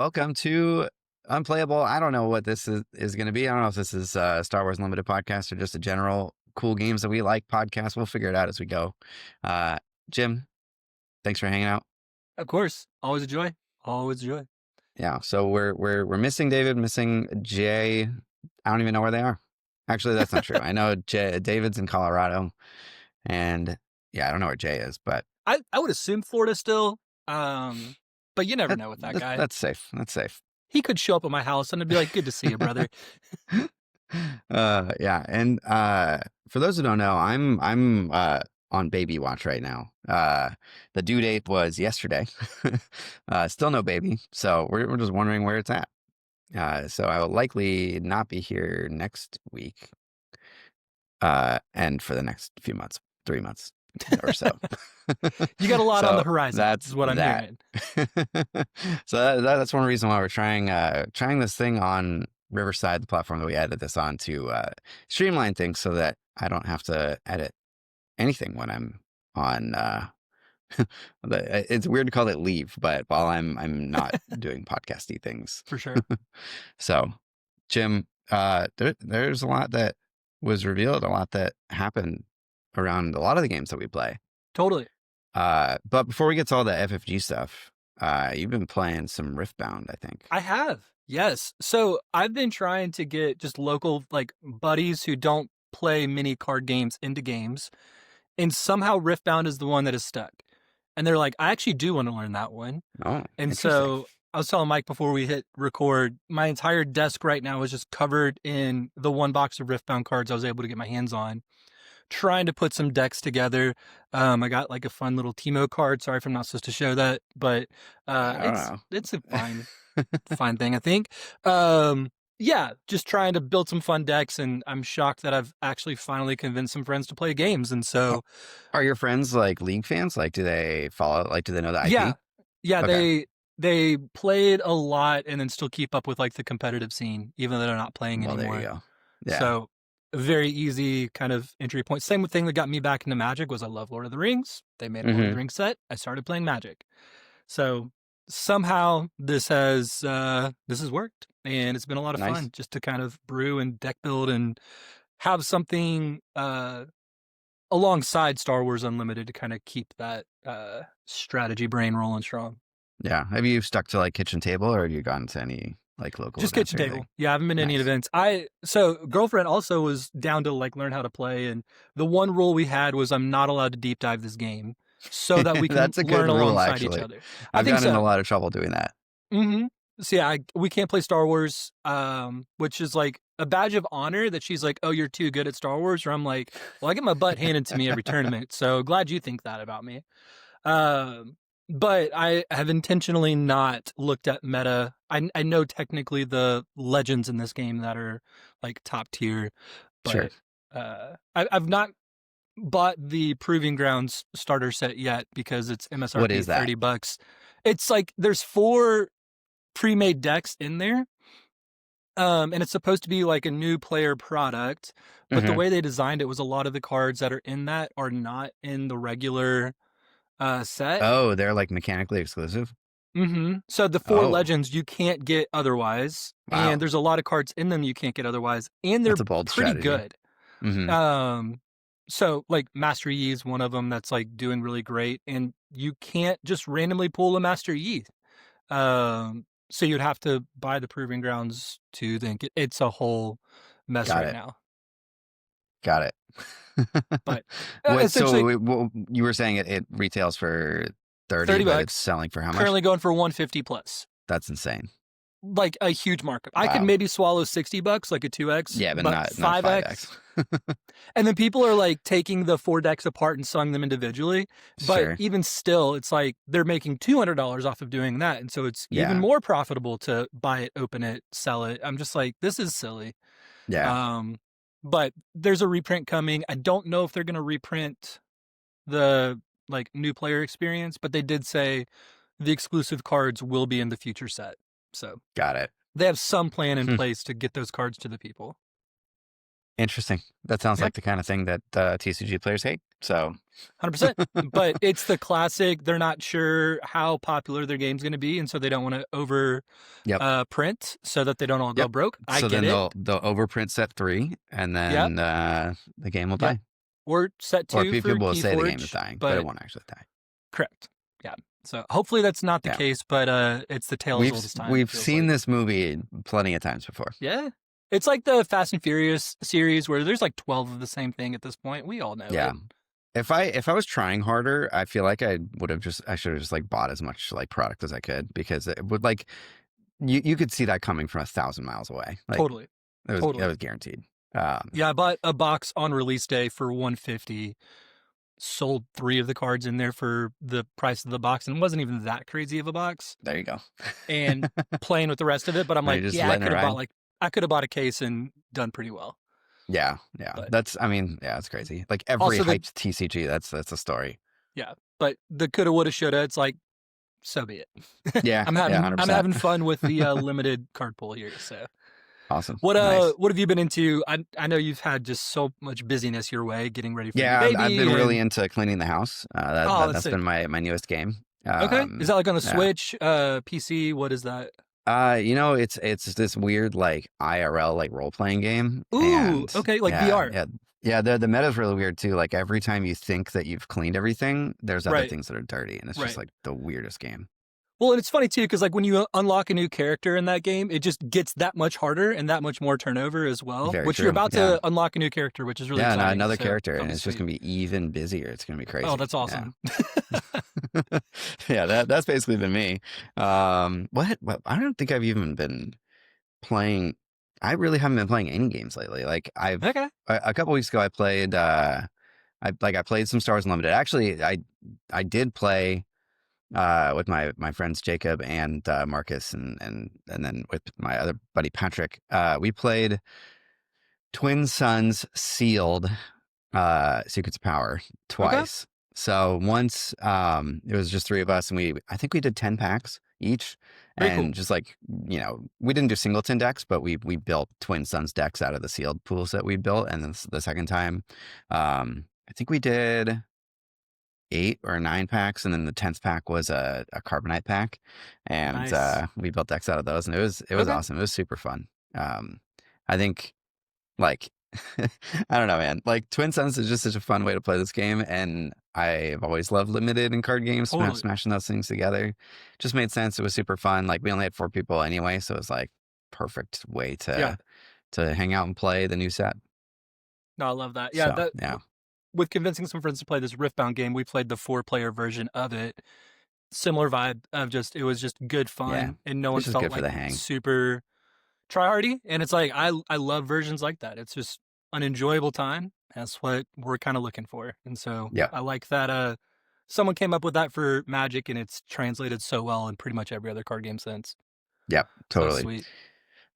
Welcome to Unplayable. I don't know what this is going to be. I don't know if this is a Star Wars Unlimited podcast or just a general cool games that we like podcast. We'll figure it out as we go. Uh, Jim, thanks for hanging out. Of course. Always a joy. Always a joy. Yeah, so we're missing David, missing Jay. I don't even know where they are. Actually, that's not true. I know David's in Colorado, and yeah, I don't know where Jay is, but I would assume Florida still. But you never know with that guy. that's safe. That's safe. He could show up at my house and I'd be like, good to see you, brother. Yeah, and for those who don't know, I'm on baby watch right now. The due date was yesterday. Still no baby, so we're just wondering where it's at. So I will likely not be here next week, and for the next few months, 3 months or so. You got a lot on So the horizon. that's Is what I'm that. hearing. So that's one reason why we're trying this thing on Riverside, the platform that we added this on, to streamline things so that I don't have to edit anything when I'm on. It's weird to call it leave, but while I'm not doing podcasty things. For sure. So, Jim, there's a lot that was revealed, a lot that happened around a lot of the games that we play. Totally. But before we get to all the FFG stuff, you've been playing some Riftbound, I think. I have. Yes. So I've been trying to get just local like buddies who don't play mini card games into games. And somehow Riftbound is the one that is stuck. And they're like, I actually do want to learn that one. Oh, And so I was telling Mike before we hit record, my entire desk right now is just covered in the one box of Riftbound cards I was able to get my hands on. Trying to put some decks together. I got like a fun little Teemo card. Sorry if I'm not supposed to show that, but it's a fine thing, I think. Yeah, just trying to build some fun decks, and I'm shocked that I've actually finally convinced some friends to play games. And so, are your friends like League fans? Like, do they follow? Like, do they know the IP? Yeah, Okay. they played a lot and then still keep up with like the competitive scene, even though they're not playing Well, anymore. there you go. Yeah. So a very easy kind of entry point. Same thing that got me back into Magic was I love Lord of the Rings. They made a Lord of the Rings set. I started playing Magic. So somehow this has worked, and it's been a lot of fun just to kind of brew and deck build and have something alongside Star Wars Unlimited to kind of keep that strategy brain rolling strong. Yeah. Have you stuck to like kitchen table, or have you gone to any like local? Just kitchen table. Yeah, I haven't been to any events. So girlfriend also was down to like learn how to play, and the one rule we had was I'm not allowed to deep dive this game so that we can That's a good learn rule, alongside actually. each other. I've gotten in a lot of trouble doing that. Mm-hmm. So yeah, we can't play Star Wars, which is like a badge of honor that she's like, oh, you're too good at Star Wars. Or I'm like, well, I get my butt handed to me every tournament. So glad you think that about me. But I have intentionally not looked at meta. I know technically the legends in this game that are like top tier, but Sure. I've not bought the Proving Grounds starter set yet because it's MSRP What is that? $30. It's like there's 4 pre-made decks in there. And it's supposed to be like a new player product, but the way they designed it was a lot of the cards that are in that are not in the regular set. Oh, they're like mechanically exclusive? Mm-hmm. So the 4 legends you can't get otherwise. Wow. And there's a lot of cards in them you can't get otherwise. And they're That's a bold pretty strategy. good. Mm-hmm. So like Master Yi is one of them that's like doing really great. And you can't just randomly pull a Master Yi. So you'd have to buy the Proving Grounds to think it's a whole mess now. Got it. But so you were saying it retails for $30, but it's selling for how much? Currently going for $150 plus. That's insane. Like a huge markup. Wow. I could maybe swallow $60, like a 2x. Yeah, but not 5x. And then people are like taking the 4 decks apart and selling them individually. But even still, it's like they're making $200 off of doing that. And so it's even more profitable to buy it, open it, sell it. I'm just like, this is silly. Yeah. But there's a reprint coming. I don't know if they're going to reprint the like new player experience, but they did say the exclusive cards will be in the future set. So got it. They have some plan in place to get those cards to the people. Interesting. That sounds Yeah, like the kind of thing that TCG players hate. So, 100%. But it's the classic. They're not sure how popular their game's going to be, and so they don't want to over yep, print so that they don't all go yep. broke. I So get then it. they'll overprint set three, and Yep, then the game will yep. die. Or set Or 2 people for will say the game is Keyforge, dying, but it but won't actually die. correct. Yeah. So hopefully that's not the Yeah, case, but it's the tale as old as time. It we've feels seen like. this movie plenty of times before. Yeah. It's like the Fast and Furious series where there's like 12 of the same thing at this point. We all know Yeah. it. If I was trying harder, I feel like I should have just like bought as much like product as I could, because it would like you could see that coming from 1,000 miles away. Like Totally. it Totally. was guaranteed. Um, Yeah, I bought a box on release day for 150. Sold 3 of the cards in there for the price of the box, and it wasn't even that crazy of a box. there you go. And playing with the rest of it, but I'm Are you like, just yeah, letting it ride? I could have bought a case and done pretty well. Yeah, yeah. But That's I mean, yeah, it's crazy. Like every also the hyped TCG, that's a story. yeah, but the coulda, woulda, shoulda. It's like so be it. Yeah, yeah, I'm 100%. having fun with the limited card pool here. So Awesome. Nice. what have you been into? I know you've had just so much busyness your way, getting ready for the new Yeah, I've baby, been really and into cleaning the house. oh, that's That's been sick. my newest game. Okay, is that like on the Yeah. Switch, PC? What is that? It's this weird like IRL like role playing game, Ooh, and okay, like yeah, VR. yeah, yeah. The meta's really weird too. Like every time you think that you've cleaned everything, there's other Right, things that are dirty, and it's just right. like the weirdest game. Well, and it's funny too because like when you unlock a new character in that game, it just gets that much harder and that much more turnover as well. Very Which you're true. about Yeah, to unlock a new character, which is really yeah. exciting. Another So character, that'll and be it's just sweet. gonna be even busier. It's gonna be Oh, crazy. that's Yeah. awesome. Yeah, that's basically been me. What? I don't think I've even been playing. I really haven't been playing any games lately. Like Okay. a couple weeks ago, I played. I played some Stars Unlimited. Actually, I did play with my friends Jacob and Marcus, and then with my other buddy Patrick. We played Twin Suns Sealed Secrets of Power Okay. twice. So once it was just three of us, and I think we did 10 packs each, Very cool. and just like we didn't do singleton decks, but we built Twin Suns decks out of the sealed pools that we built. And then the second time, I think we did 8 or 9 packs, and then the 10th pack was a carbonite pack, and Nice. we built decks out of those, and it was Okay. awesome. It was super fun. I think like I don't know, man. Like Twin Suns is just such a fun way to play this game, and I've always loved limited and card games. Totally. Smashing those things together just made sense. It was super fun. Like we only had 4 people anyway, so it was like perfect way Yeah. to hang out and play the new set. No, I love that. Yeah. So yeah, With convincing some friends to play this Riftbound game, we played the 4-player version of it. Similar vibe of just it was just good yeah, fun, and no one it's just felt good for like the hang. super tryhardy. And it's like I love versions like that. It's just an enjoyable time. That's what we're kind of looking for. And so Yeah, I like that someone came up with that for Magic, and it's translated so well in pretty much every other card game since. yeah, So that's totally. sweet.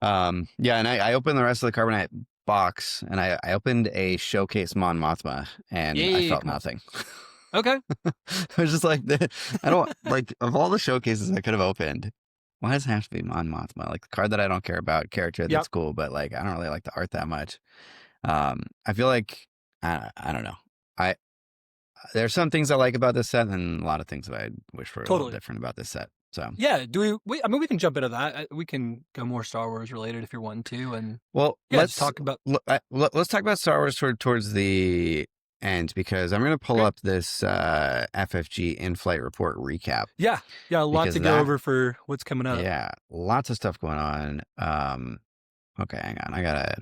Yeah, and I opened the rest of the carbonite box, and I opened a showcase Mon Mothma, and I Yay, felt come on. nothing. Okay. I was just like, I don't like of all the showcases I could have opened. Why does it have to be Mon Mothma? Like the card that I don't care about, character Yep. that's cool, but like I don't really like the art that much. I feel like I don't know. I There's some things I like about this set, and a lot of things that I wish were a little Totally. different about this set. So Yeah. I mean, we can jump into that. We can go more Star Wars related if you're wanting to. And well, yeah, just talk about. let's talk about Star Wars towards the end, because I'm going to pull Okay. up this FFG in-flight report recap. Yeah. Yeah. A lot Because to go over for what's coming up. Yeah, lots of stuff going on. Okay, hang on. I gotta.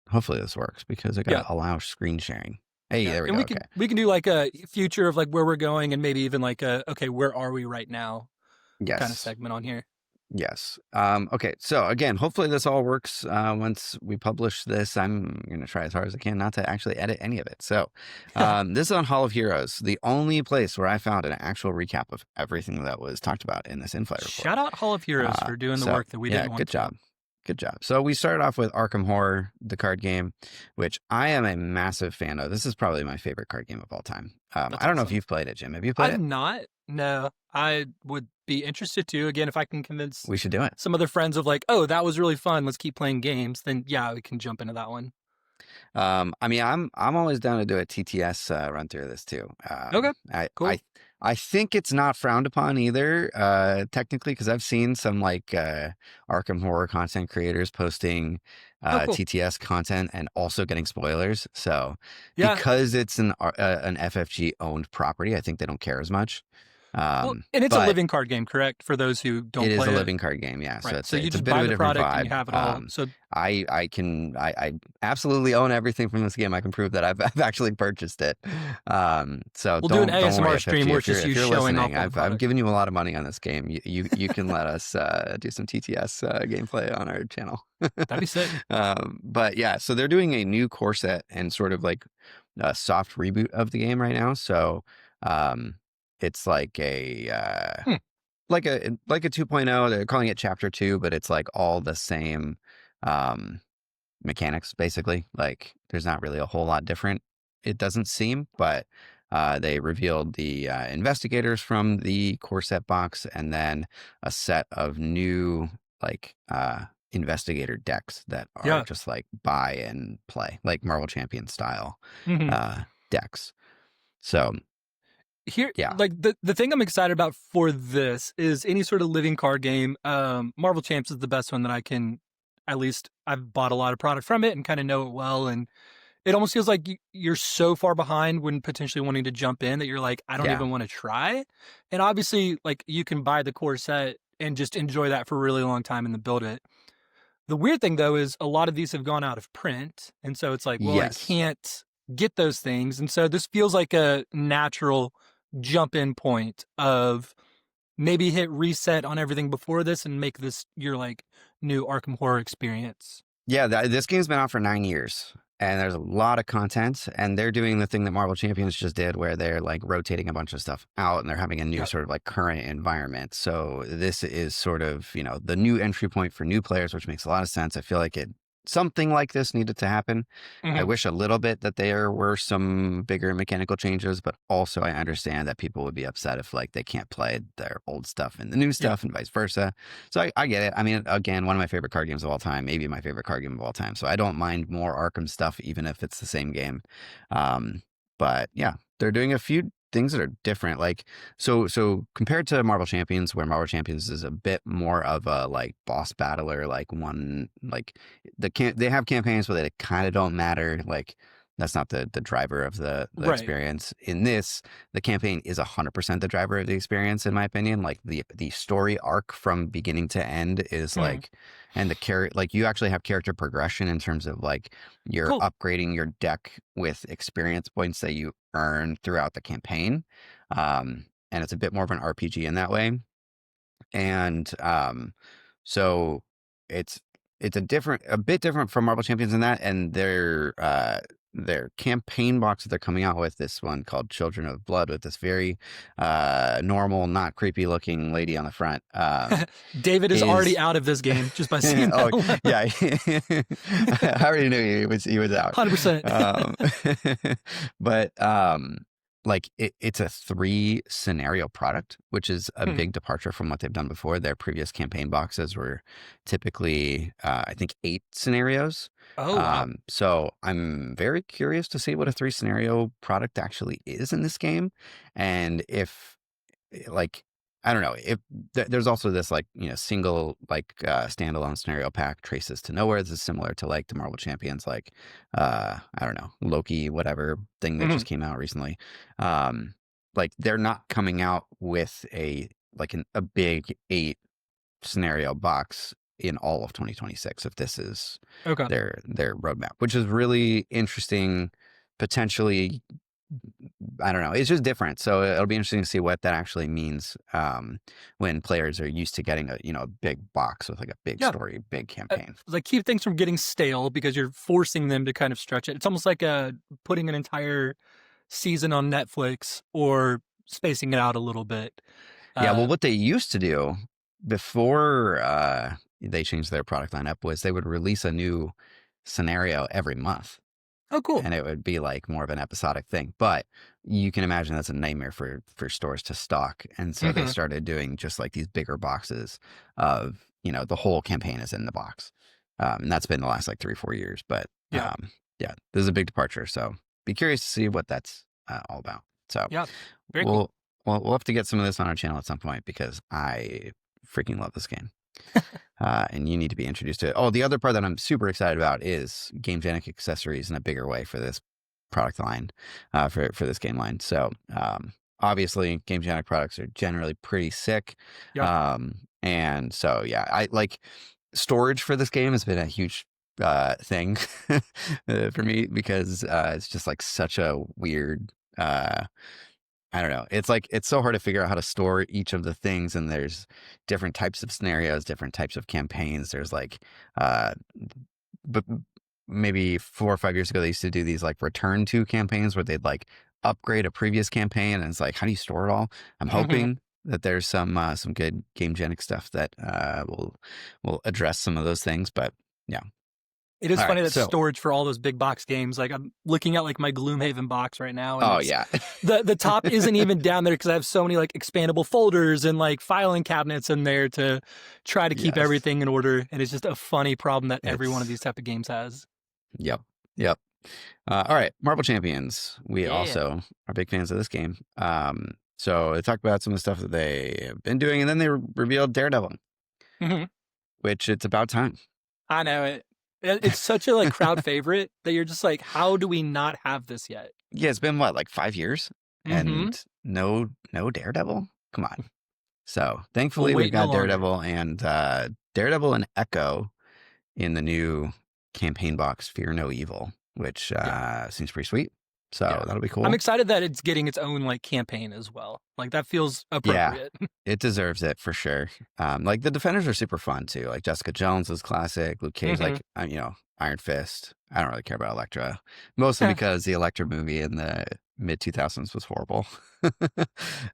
Hopefully this works, because I gotta Yeah. allow screen sharing. Hey, Yeah. there we And go. we can do like a future of like where we're going, and maybe even like okay, where are we right now kind of Yes, segment on here. yes. Okay. So again, hopefully this all works. Once we publish this, I'm gonna try as hard as I can not to actually edit any of it. So, this is on Hall of Heroes, the only place where I found an actual recap of everything that was talked about in this in-flight report. Shout out Hall of Heroes for doing the So, work that we didn't want good to. job. Good job. So we started off with Arkham Horror, the card game, which I am a massive fan of. This is probably my favorite card game of all time. That's I don't know if awesome. you've played it, Jim. Have you played I've it? not. No, I would be interested to. Again, if I can convince We should do it. some other friends of like, oh, that was really fun. Let's keep playing games. Then yeah, we can jump into that one. I mean, I'm always down to do a TTS run through this too. Okay, I cool. I I think it's not frowned upon either, technically, because I've seen some like Arkham Horror content creators posting Oh, cool. TTS content and also getting spoilers. So Yeah. because it's an FFG owned property, I think they don't care as much. Well, and it's a But living card game, correct? For those who it don't is a play it. living card game, yeah. So Right. it's So a, you it's a just bit of buy a the different product and you vibe. have it all. So I absolutely own everything from this game. I can prove that I've actually purchased it. So we'll do an don't worry, ASMR stream FFG. where it's just If you you're showing listening, off all the I've product. given you a lot of money on this game. You can let us do some TTS gameplay on our channel. That'd be sick. But yeah, so they're doing a new core set and sort of like a soft reboot of the game right now. So um, it's like a Hmm. like a 2.0. They're calling it chapter 2, but it's like all the same um mechanics basically. Like there's not really a whole lot different, it doesn't seem, but they revealed the investigators from the core set box and then a set of new like investigator decks that are Yeah. just like buy and play, like Marvel Champion style Hmm. uh decks. So Here, yeah. like the thing I'm excited about for this is any sort of living card game. Marvel Champs is the best one that I can. At least I've bought a lot of product from it and kind of know it well, and it almost feels like you're so far behind when potentially wanting to jump in that you're like, I don't Yeah. even want to try. And obviously, like you can buy the core set and just enjoy that for a really long time and then build it. The weird thing though is a lot of these have gone out of print, and so it's like, well, I Yes. can't get those things, and so this feels like a natural jump in point of maybe hit reset on everything before this and make this your like new Arkham Horror experience. Yeah, this game's been out for 9 years, and there's a lot of content. And they're doing the thing that Marvel Champions just did, where they're like rotating a bunch of stuff out, and they're having a new Yeah. sort of like current environment. So this is sort of the new entry point for new players, which makes a lot of sense. I feel like it something like this needed to happen. I Hmm. wish a little bit that there were some bigger mechanical changes, but also I understand that people would be upset if like they can't play their old stuff and the new Yeah. stuff and vice versa. So I get it. I mean, again, one of my favorite card games of all time, maybe my favorite card game of all time. So I don't mind more Arkham stuff, even if it's the same game. Um, but yeah, they're doing a few things that are different. Like so compared to Marvel Champions, where Marvel Champions is a bit more of a like boss battler, like one like they have campaigns, but they kind of don't matter. Like that's not the driver of the Right. experience. In this, the campaign is 100% the driver of the experience, in my opinion. Like the story arc from beginning to end is Hmm. like, and the character, like you actually have character progression in terms of like you're Cool. upgrading your deck with experience points that you earn throughout the campaign. And it's a bit more of an RPG in that way. And so it's a bit different from Marvel Champions in that, and their campaign box that they're coming out with, this one called Children of Blood, with this very normal, not creepy looking lady on the front, David is already is out of this game just by seeing oh that alone. yeah. I already knew he was out. 100%. Um, but like it's a 3 scenario product, which is a Hmm. big departure from what they've done before. Their previous campaign boxes were typically I think 8 scenarios. Oh wow. So I'm very curious to see what a 3 scenario product actually is in this game, and if like I don't know if there's also this like single like standalone scenario pack, Traces to Nowhere. This is similar to like the Marvel Champions, like I don't know, Loki whatever thing that Hmm. just came out recently. Um, like they're not coming out with a big 8 scenario box in all of 2026 if this is Okay. their roadmap, which is really interesting. Potentially, I don't know. It's just different. So it'll be interesting to see what that actually means when players are used to getting a big box with like a big Yeah. story, big campaign. Like keep things from getting stale because you're forcing them to kind of stretch it. It's almost like putting an entire season on Netflix or spacing it out a little bit. Yeah. Well, Uh, what they used to do before they changed their product lineup was they would release a new scenario every month. oh, cool. And it would be like more of an episodic thing. But you can imagine that's a nightmare for stores to stock. And so they Hmm. started doing just like these bigger boxes of the whole campaign is in the box. And that's been the last like 3 or 4 years. But Yeah. yeah, this is a big departure. So be curious to see what that's all about. So Yeah, very cool. we'll, we'll have to get some of this on our channel at some point because I freaking love this game. And you need to be introduced to it. Oh, the other part that I'm super excited about is GameGenic accessories in a bigger way for this product line, for this game line. So obviously, GameGenic products are generally pretty sick. Yep. And so yeah, I like storage for this game has been a huge thing for me because it's just like such a weird. I don't know. It's like it's so hard to figure out how to store each of the things, and there's different types of scenarios, different types of campaigns. There's like, uh, but maybe 4 or 5 years ago, they used to do these like return to campaigns where they'd like upgrade a previous campaign, and it's like, how do you store it all? I'm hoping that there's some good GameGenic stuff that will address some of those things. But yeah, It is all right. funny that So, storage for all those big box games. Like I'm looking at like my Gloomhaven box right now, and oh it's yeah, the top isn't even down there because I have so many like expandable folders and like filing cabinets in there to try to keep yes, everything in order. And it's just a funny problem that every one of it's these type of games has. yep, yep. All right, Marvel Champions. We Yeah. also are big fans of this game. So they talked about some of the stuff that they have been doing, and then they revealed Daredevil, hmm which it's about time. I know it. It's such a like crowd favorite that you're just like, how do we not have this yet? Yeah, it's been what, like 5 years, Mm-hmm. and no Daredevil. Come on. So We'll thankfully we've wait no got longer. Daredevil and Echo in the new campaign box, Fear No Evil, which Yeah. seems pretty sweet. So Yeah. that'll be I'm cool. excited that it's getting its own like campaign as well. Like that feels Yeah, appropriate. it deserves it for sure. Like the Defenders are super fun too. Like Jessica Jones is classic. Luke Cage, hmm like Iron Fist. I don't really care about Elektra, mostly because the Elektra movie in the mid 2000s was horrible,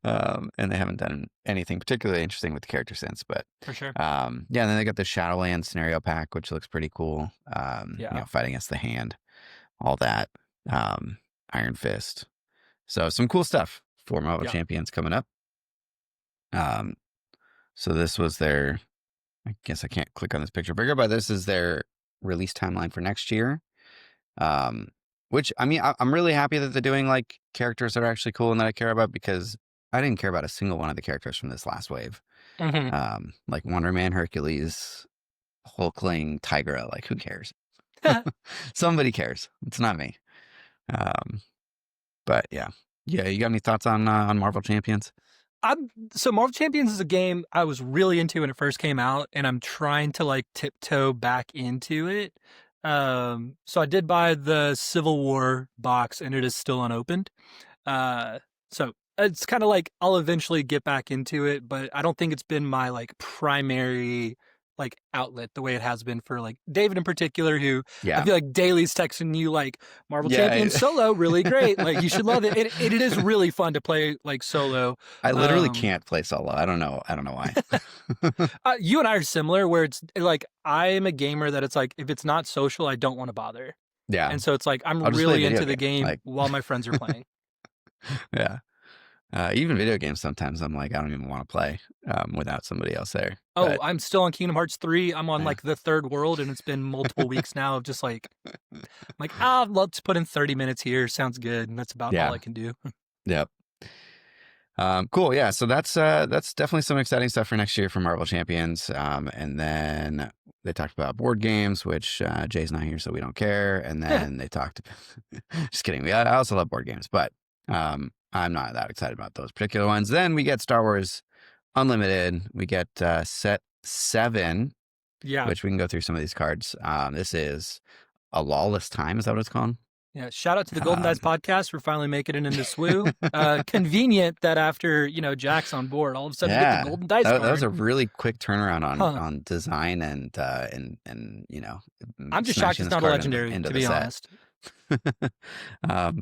and they haven't done anything particularly interesting with the character since. But For sure. yeah, and then they got the Shadowland scenario pack, which looks pretty cool. Yeah. Fighting against the Hand, all that. Iron Fist. So some cool stuff for Marvel Yeah. Champions coming up. Um, so this was their, I guess I can't click on this picture bigger, but this is their release timeline for next year. Um, which I mean, I'm really happy that they're doing like characters that are actually cool and that I care about because I didn't care about a single one of the characters from this last wave. hmm Like Wonder Man, Hercules, Hulkling, Tigra, like who cares? Somebody cares. It's not me. Um, but yeah. Yeah, you got any thoughts on Marvel Champions? So Marvel Champions is a game I was really into when it first came out, and I'm trying to like tiptoe back into it. So I did buy the Civil War box, and it is still unopened. So it's kind of like I'll eventually get back into it, but I don't think it's been my like primary like outlet the way it has been for like David in particular, who I Yeah. feel like Daly's texting you like Marvel Champions Yeah. solo, really great. Like you should love it. It is really fun to play like solo. I literally Um, can't play solo. I don't know. I don't know why. you and I are similar, where it's like I am a gamer that it's like if it's not social, I don't want to bother, Yeah. and so it's like I'm I'll just play a really video into the game. game Like, while my friends are playing. yeah. Even video games, sometimes I'm like, I don't even want to play without somebody else there. Oh, But I'm still on Kingdom Hearts 3. I'm on yeah. like the third world, and it's been multiple weeks now of just like, I'm like, ah, let's put in 30 minutes here. Sounds good. And that's about all Yeah. I can do. Yep. Cool. Yeah. So that's definitely some exciting stuff for next year for Marvel Champions. And then they talked about board games, which Jay's not here, so we don't care. And then they talked. Just kidding. I also love board games, but I'm not that excited about those particular ones. Then we get Star Wars Unlimited. We get set 7, Yeah. which we can go through some of these cards. This is A Lawless Time. Is that what it's called? Yeah. Shout out to the Golden Um, Dice podcast for finally making it into SWU. Convenient that after, Jack's on board, all of a sudden we get Yeah, the Golden Dice that card. was a really quick turnaround Huh. on design and I'm just shocked smashing it's this not a card legendary, into to the be set. honest.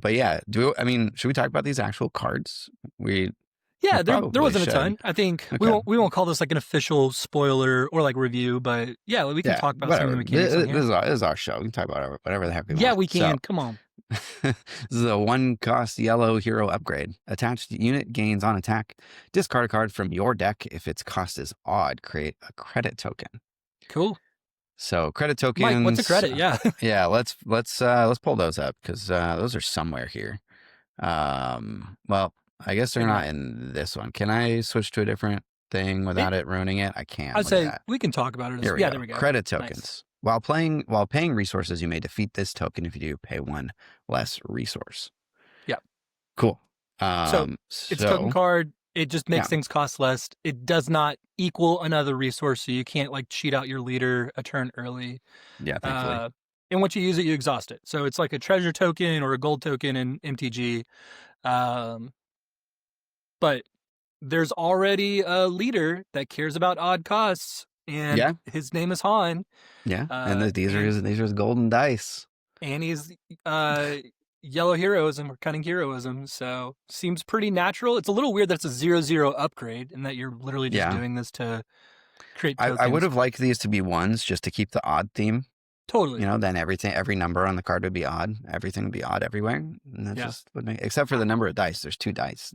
But yeah, should we talk about these actual cards? We Yeah, there probably wasn't a should. ton. I think Okay. we won't call this like an official spoiler or like review, but yeah, we can Yeah, talk about some of the whatever. mechanics on This here. is our show. We can talk about whatever the heck we Yeah, want. we can. So Come on. this is a 1-cost yellow hero upgrade. Attached unit gains on attack. Discard a card from your deck. If its cost is odd, create a credit token. Cool. So credit Mike, what's a tokens. credit? Yeah. Yeah, let's pull those up because those are somewhere here. Well, I guess they're And not yeah, in this one. Can I switch to a different thing it, without it ruining it? I can. I'd Look at say that. we can talk about it as, Here we yeah, go. there we go. Credit Nice. tokens. While paying resources, you may defeat this token. If you do, pay one less resource. Yeah. Cool. So it's token So card. It just yeah, makes things cost less. It does not equal another resource, so you can't like cheat out your leader a turn early. yeah, thankfully. Uh, and once you use it, you exhaust it. So it's like a treasure token or a gold token in MTG. Um, but there's already a leader that cares about odd costs, and Yeah, his name is Han. yeah. And Uh, and these are his golden dice. and he's uh, yellow heroism or cunning heroism. So seems pretty natural. It's a little weird that it's a 0/0 upgrade and that you're literally just Yeah. doing this to create I would tokens. have liked these to be ones just to keep the odd theme. Totally. Then every number on the card would be odd. Everything would be odd everywhere. And that Yeah. just would make, except for the number of dice. There's two dice.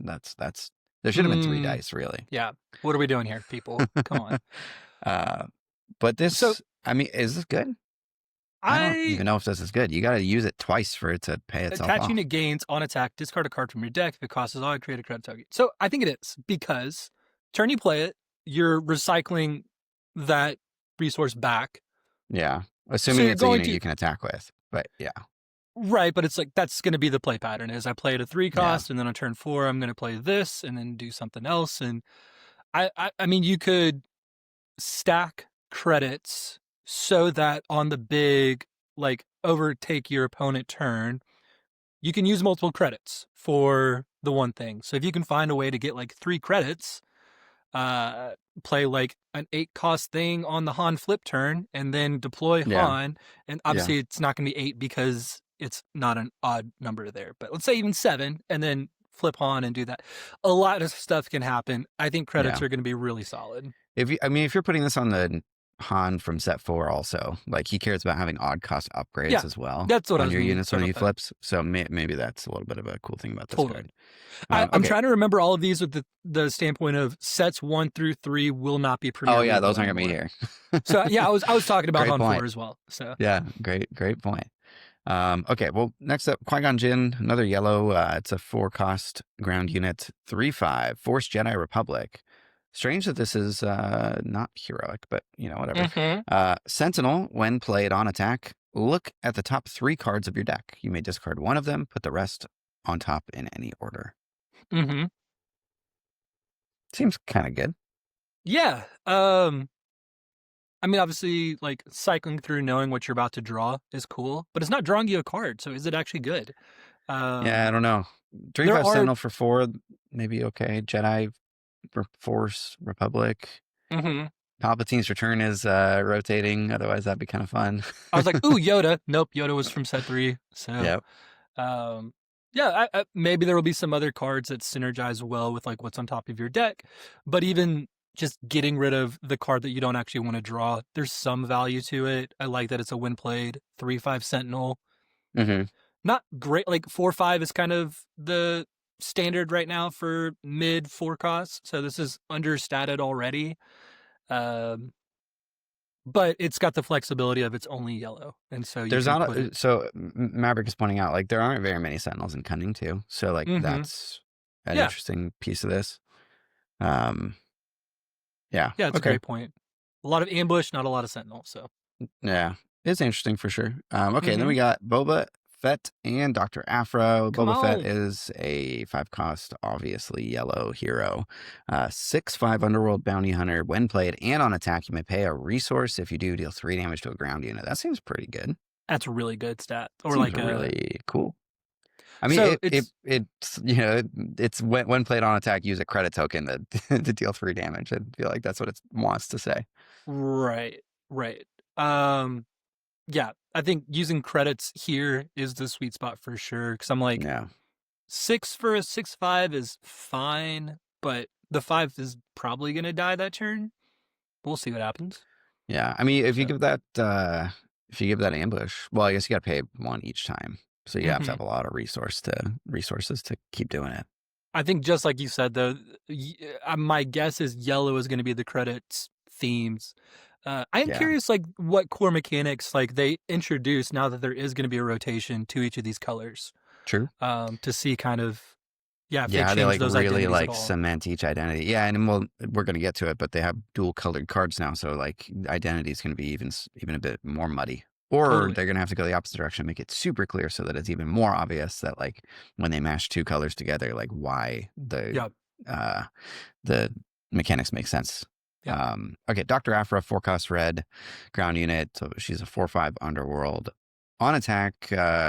There should have been three dice, really. Yeah. What are we doing here, people? Come on. uh, but So I mean, is this good? I don't I even know if this is good. You got to use it twice for it to pay itself attach off. unit gains on attack, discard a card from your deck. If it costs odd, create a credit token. So I think it is because turn you play it, you're recycling that resource back. Yeah. So Assuming you're it's a going unit to you can attack with. But yeah. right, but it's like that's going to be the play pattern. Is I play at a 3 Yeah. cost, and then on turn 4 I'm going to play this, and then do something else. And I mean, you could stack credits so that on the big like overtake your opponent turn, you can use multiple credits for the one thing. So if you can find a way to get like 3 credits, uh, play like an 8 cost thing on the Han flip turn and then deploy Yeah. Han. And Yeah. obviously it's not going to be 8 because it's not an odd number there, but let's say even 7 and then flip Han and do that. A lot of stuff can happen. I think credits Yeah. are going to be really solid. If you're putting this on the Han from set 4 also, like he cares about having odd cost upgrades Yeah, as well that's what I on was your meaning. units Sorry when he about that. flips. So maybe that's a little bit of a cool thing about this Totally. card. I'm Okay. trying to remember all of these with the standpoint of sets 1 through 3 will not be Premier Oh yeah, League those aren't gonna be anymore. here. So yeah, I was talking about Great Han point. 4 as well. So Yeah, great point. Okay, well, next up, Qui-Gon Jinn, another yellow. It's a 4 cost ground unit, 3/5, Force Jedi Republic. Strange that this is not heroic, but whatever. Sentinel, when played on attack, look at the top 3 cards of your deck. You may discard one of them, put the rest on top in any order. Mm-hmm. Seems kind of good. Yeah. I mean, obviously, like cycling through knowing what you're about to draw is cool, but it's not drawing you a card. So is it actually good? Yeah, I don't know. 3/5 Sentinel for 4, maybe okay. Jedi for Force Republic. Mm-hmm. Palpatine's return is rotating. Otherwise, that'd be kind of fun. I was like, ooh, Yoda. Nope, Yoda was from set 3. So Yep. Yeah, maybe there will be some other cards that synergize well with like what's on top of your deck, but even just getting rid of the card that you don't actually want to draw, there's some value to it. I like that it's a when played 3/5 Sentinel. Mm-hmm. Not great, like 4/5 is kind of the standard right now for mid 4 costs, so this is understated already. But it's got the flexibility of it's only yellow, and so you There's can not put it. so Maverick is pointing out like there aren't very many Sentinels in Cunning too. So like Mhm. that's an Yeah. interesting piece of this. Yeah. Yeah, it's a Okay. great point. A lot of ambush, not a lot of sentinel. So Yeah, it's interesting for sure. Okay, then Mhm. we got Boba Fett and Dr. Afro. Come Boba Fett on. is a 5 cost, obviously yellow hero. 6/5 Underworld Bounty Hunter. When played and on attack, you may pay a resource. If you do, deal 3 damage to a ground unit. That seems pretty good. That's a really good stat. Or Seems like really cool. I mean, so it's when played on attack, use a credit token to to deal 3 damage. I feel like that's what it wants to say. right. Yeah, I think using credits here is the sweet spot for sure. Because I'm like Yeah. 6 for a 6/5 is fine, but the 5 is probably gonna die that turn. We'll see what happens. Yeah. I mean, if you So- give that ambush, well, I guess you got to pay 1 each time. So you have to have a lot of resources to keep doing it. I think just like you said, though, my guess is yellow is going to be the credits themes. I am Yeah, curious, like, what core mechanics like they introduce now that there is going to be a rotation to each of these colors, true. to see kind of, yeah, if they Yeah, how they change like those really identities at like all. cement each identity. Yeah, and well, we're gonna get to it, but they have dual colored cards now, so like identity is gonna be even a bit more muddy. Or Totally. they're gonna have to go the opposite direction, make it super clear so that it's even more obvious that like when they mash two colors together, like why Yep. uh the mechanics make sense. Yep. Okay, Dr. Aphra, 4 cost red, ground unit. So she's a 4/5 underworld. On attack,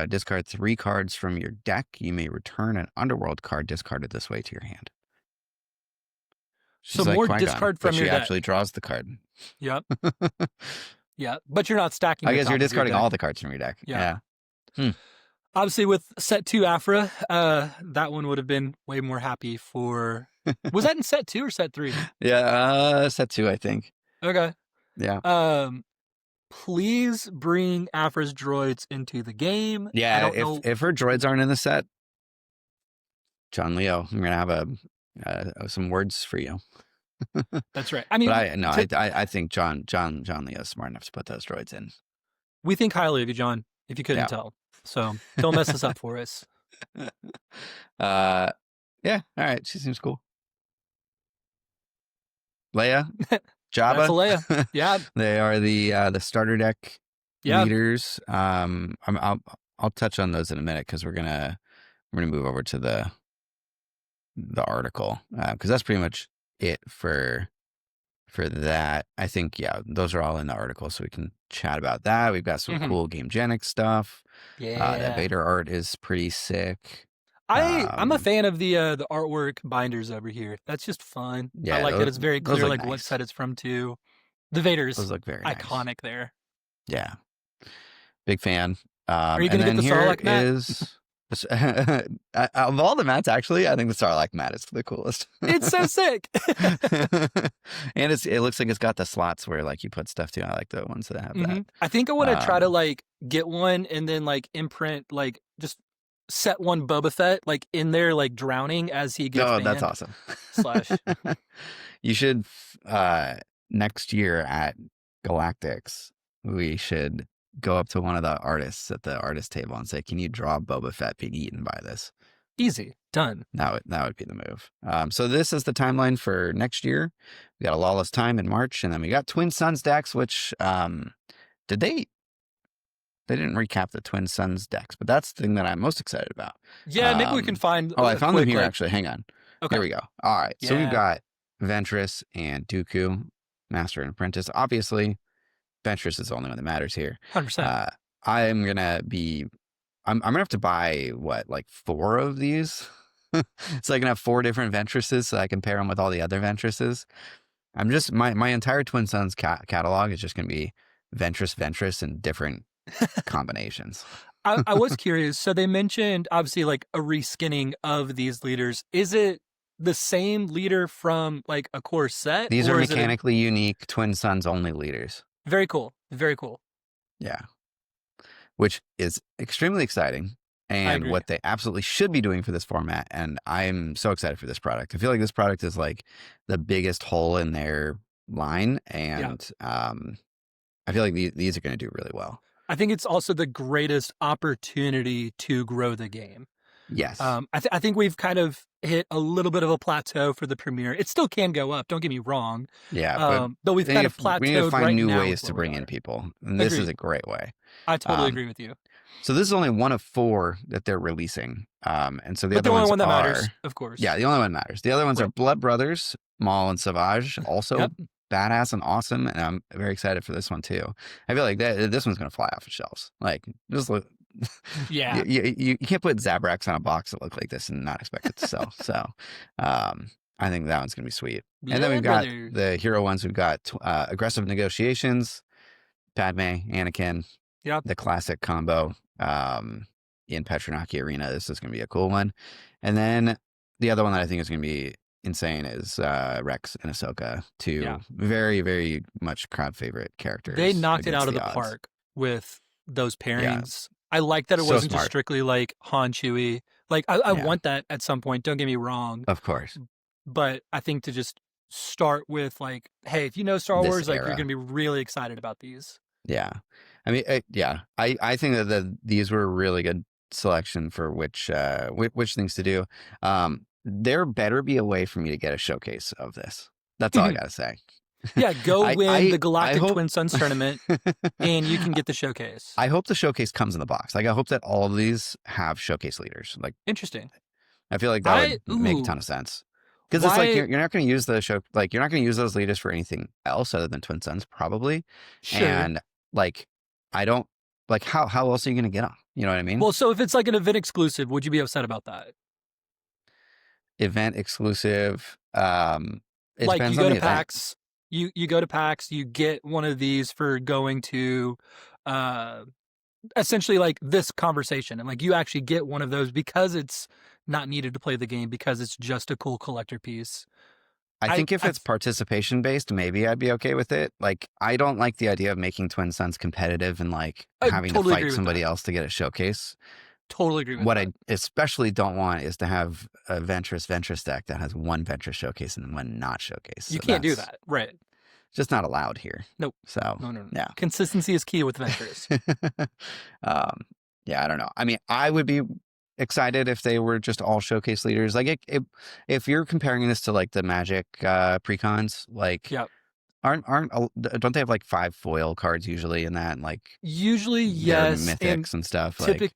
discard 3 cards from your deck. You may return an underworld card discarded this way to your hand. So She's like more Qui-Gon, discard but from your she actually deck. draws the card. Yep. Yeah. But you're not stacking I the guess you're top of your discarding deck. all the cards from your deck. Yeah. Yeah. Hmm. Obviously, with set two Afra, that one would have been way more happy for. Was that in set two or set three? Yeah, set 2, I think. Okay. Yeah. Um, please bring Afra's droids into the game. I Yeah, don't know. if her droids aren't in the set, John Leo, I'm gonna have some words for you. That's right. I But mean, I think John Leo is smart enough to put those droids in. we think highly of you, John, if you couldn't Yeah. tell. So don't mess this up for us. uh, yeah. All right. She seems cool. Leia, That's a Jabba. Leia. Yeah. They are the starter deck Yeah. leaders. I'll touch on those in a minute because we're gonna move over to the article because that's pretty much it for that. I think yeah, those are all in the article, so we can chat about that. We've got some Mhm. cool Gamegenic stuff. That Yeah. Vader art is pretty sick. I'm a fan of the artwork binders over here. That's just fun. I Yeah, like that it's very those clear look like what nice. set it's from too. The Vader's Those look very nice. iconic there. Yeah, big fan. Are you And gonna get then the here Sarlacc mat? is of all the mats. Actually, I think the Sarlacc mat is the coolest. It's so sick. And it looks like it's got the slots where like you put stuff to. I like the ones that have that. I think I want to try to Um, like get one and then like imprint like just set one Boba Fett like in there like drowning as he gets oh, that's banned. awesome. Slash. You should next year at Galactics, we should go up to one of the artists at the artist table and say, "Can you draw Boba Fett being eaten by this?" Easy. Done. That would be the move. So this is the timeline for next year. We got a Lawless Time in March, and then we got Twin Suns decks, which did they didn't recap the Twin Suns decks, but that's the thing that I'm most excited about. Yeah, maybe we can find Oh, I a found them quick here like actually. Hang on. okay. Here we go. All right. So we've Yeah. got Ventress and Dooku, Master and Apprentice. Obviously, Ventress is the only one that matters here. 100%. I'm gonna be I'm gonna have to buy what, like 4 of these? So I can have 4 different Ventresses so I can pair them with all the other Ventresses. I'm just my entire Twin Suns catalog is just gonna be Ventress and different combinations. I was curious. So they mentioned obviously like a reskinning of these leaders. Is it the same leader from like a core set? These are Or is it mechanically unique Twin Suns only leaders. very cool. Very cool. Yeah. Which is extremely exciting I and agree. what they absolutely should be doing for this format. And I'm so excited for this product. I feel like this product is like the biggest hole in their line. And I feel like these are going to do really well. I think it's also the greatest opportunity to grow the game. Yes. I think we've kind of hit a little bit of a plateau for the premiere. It still can go up. Don't get me wrong. Yeah. But we've kind of plateaued we need to find right new now ways with to where we bring in are. people. And this is Agreed. a great way. I totally Um, agree with you. So this is only one of 4 that they're releasing. And so the But other the only ones one that are, matters, of course. yeah, the only one matters. The other ones are Right. Blood Brothers, Maul and Savage, also Yep. badass and awesome. And I'm very excited for this one too. I feel like this one's going to fly off the shelves. Like just look, Yeah. you can't put Zabrax on a box that look like this and not expect it to sell. So, I think that one's going to be sweet. And then Yeah, we've got brother. the hero ones. We've got Aggressive Negotiations, Padme, Anakin, Yep. the classic combo in Petronaki Arena. This is going to be a cool one. And then the other one that I think is going to be insane is Rex and Ahsoka, 2 Yeah. very, very much crowd favorite characters. They knocked it against out of the odds. park with those pairings. I like that it So wasn't just smart. strictly like Han Chewie. Like I Yeah. want that at some point. Don't get me wrong. Of course. But I think to just start with like, hey, if you know Star this Wars, like you're era. gonna be really excited about these. Yeah. I mean, yeah, I think that these were a really good selection for which things to do. There better be a way for me to get a showcase of this. That's all I gotta say. Yeah, go I win I the I Galactic hope Twin Suns tournament, and you can get the showcase. I hope the showcase comes in the box. Like I hope that all of these have showcase leaders. Like Interesting. I feel like that I would make a ton ooh of sense. Because it's like why you're not going to use the show, like you're not going to use those leaders for anything else other than Twin Suns, probably. sure. And like, I don't like how else are you going to get them? You know what I mean? Well, so if it's like an event exclusive, would you be upset about that? Event exclusive. It Like you depends on go the to event. PAX, you go to PAX, you get one of these for going to uh essentially like this conversation, and like you actually get one of those because it's not needed to play the game, because it's just a cool collector piece. I I think if I, it's participation based, maybe I'd be okay with it. Like, I don't like the idea of making Twin Suns competitive and like I having to totally fight agree with somebody that. else to get a showcase. Totally agree with What that. I especially don't want is to have a Ventress deck that has one Ventress showcase and one not showcase. You So can't do that's that. Right. just not allowed here. Nope. So No, no, no. yeah. Consistency is key with Ventress. um, yeah, I don't know. I mean, I would be excited if they were just all showcase leaders. Like, if you're comparing this to like the Magic precons, like Yep. don't they have like 5 foil cards usually in that? And like Usually, they're yes, and mythics and stuff. typic Like,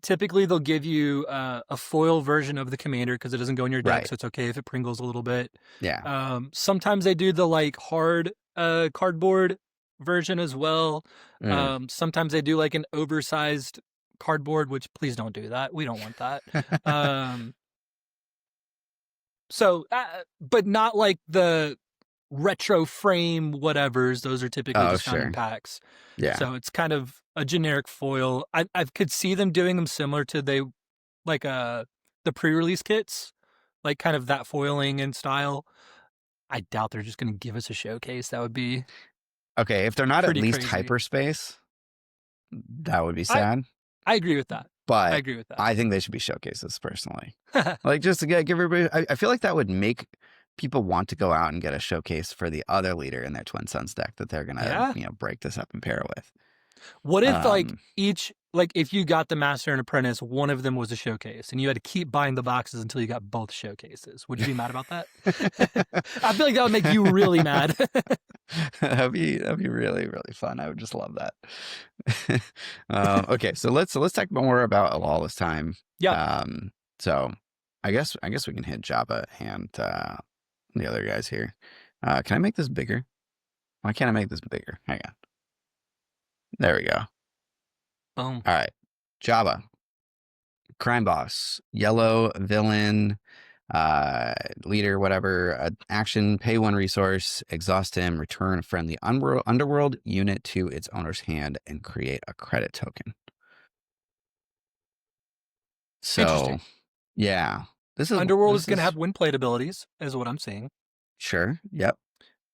typically they'll give you a foil version of the commander because it doesn't go in your deck, right. so it's okay if it Pringles a little bit. Yeah. Sometimes they do the like hard cardboard version as well. Mm. Sometimes they do like an oversized cardboard, which please don't do that. We don't want that. Um, but not like the retro frame whatevers. Those are typically Oh, just found in sure. packs. Yeah. So it's kind of a generic foil. I could see them doing them similar to like the pre-release kits, like kind of that foiling and style. I doubt they're just going to give us a showcase. That would be Okay, if they're not at pretty least crazy. hyperspace, that would be I sad. I agree with that. I But agree with I think they should be showcases personally. that. Like just to give everybody, I feel like that would make people want to go out and get a showcase for the other leader in their Twin Suns deck that they're gonna, Yeah. break this up and pair with. What if like Um, each like if you got the Master and Apprentice, one of them was a showcase, and you had to keep buying the boxes until you got both showcases? Would you be mad about that? I feel like that would make you really mad. that'd be really really fun. I would just love that. Okay, so let's talk more about a lawless time. Yeah. So I guess we can hit Java and the other guys here. Can I make this bigger? Why can't I make this bigger? Hang on. There we go. Boom. All right. Java. Crime boss. Yellow villain. Leader, whatever. Action. Pay 1 resource. Exhaust him. Return a friendly underworld unit to its owner's hand and create a credit token. So, Interesting. yeah. This is Underworld is this going to have is win plate abilities, is what I'm seeing. sure. Yep.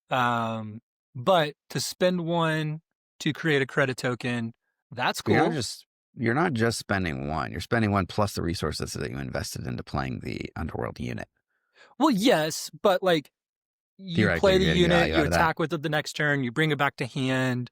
But to spend one to create a credit token, that's You're not cool. just you're not just spending one. You're spending one plus the resources that you invested into playing the underworld unit. Well, yes, but like you Theoretically, play you're the getting unit, value you out of that. attack with it the next turn, you bring it back to hand,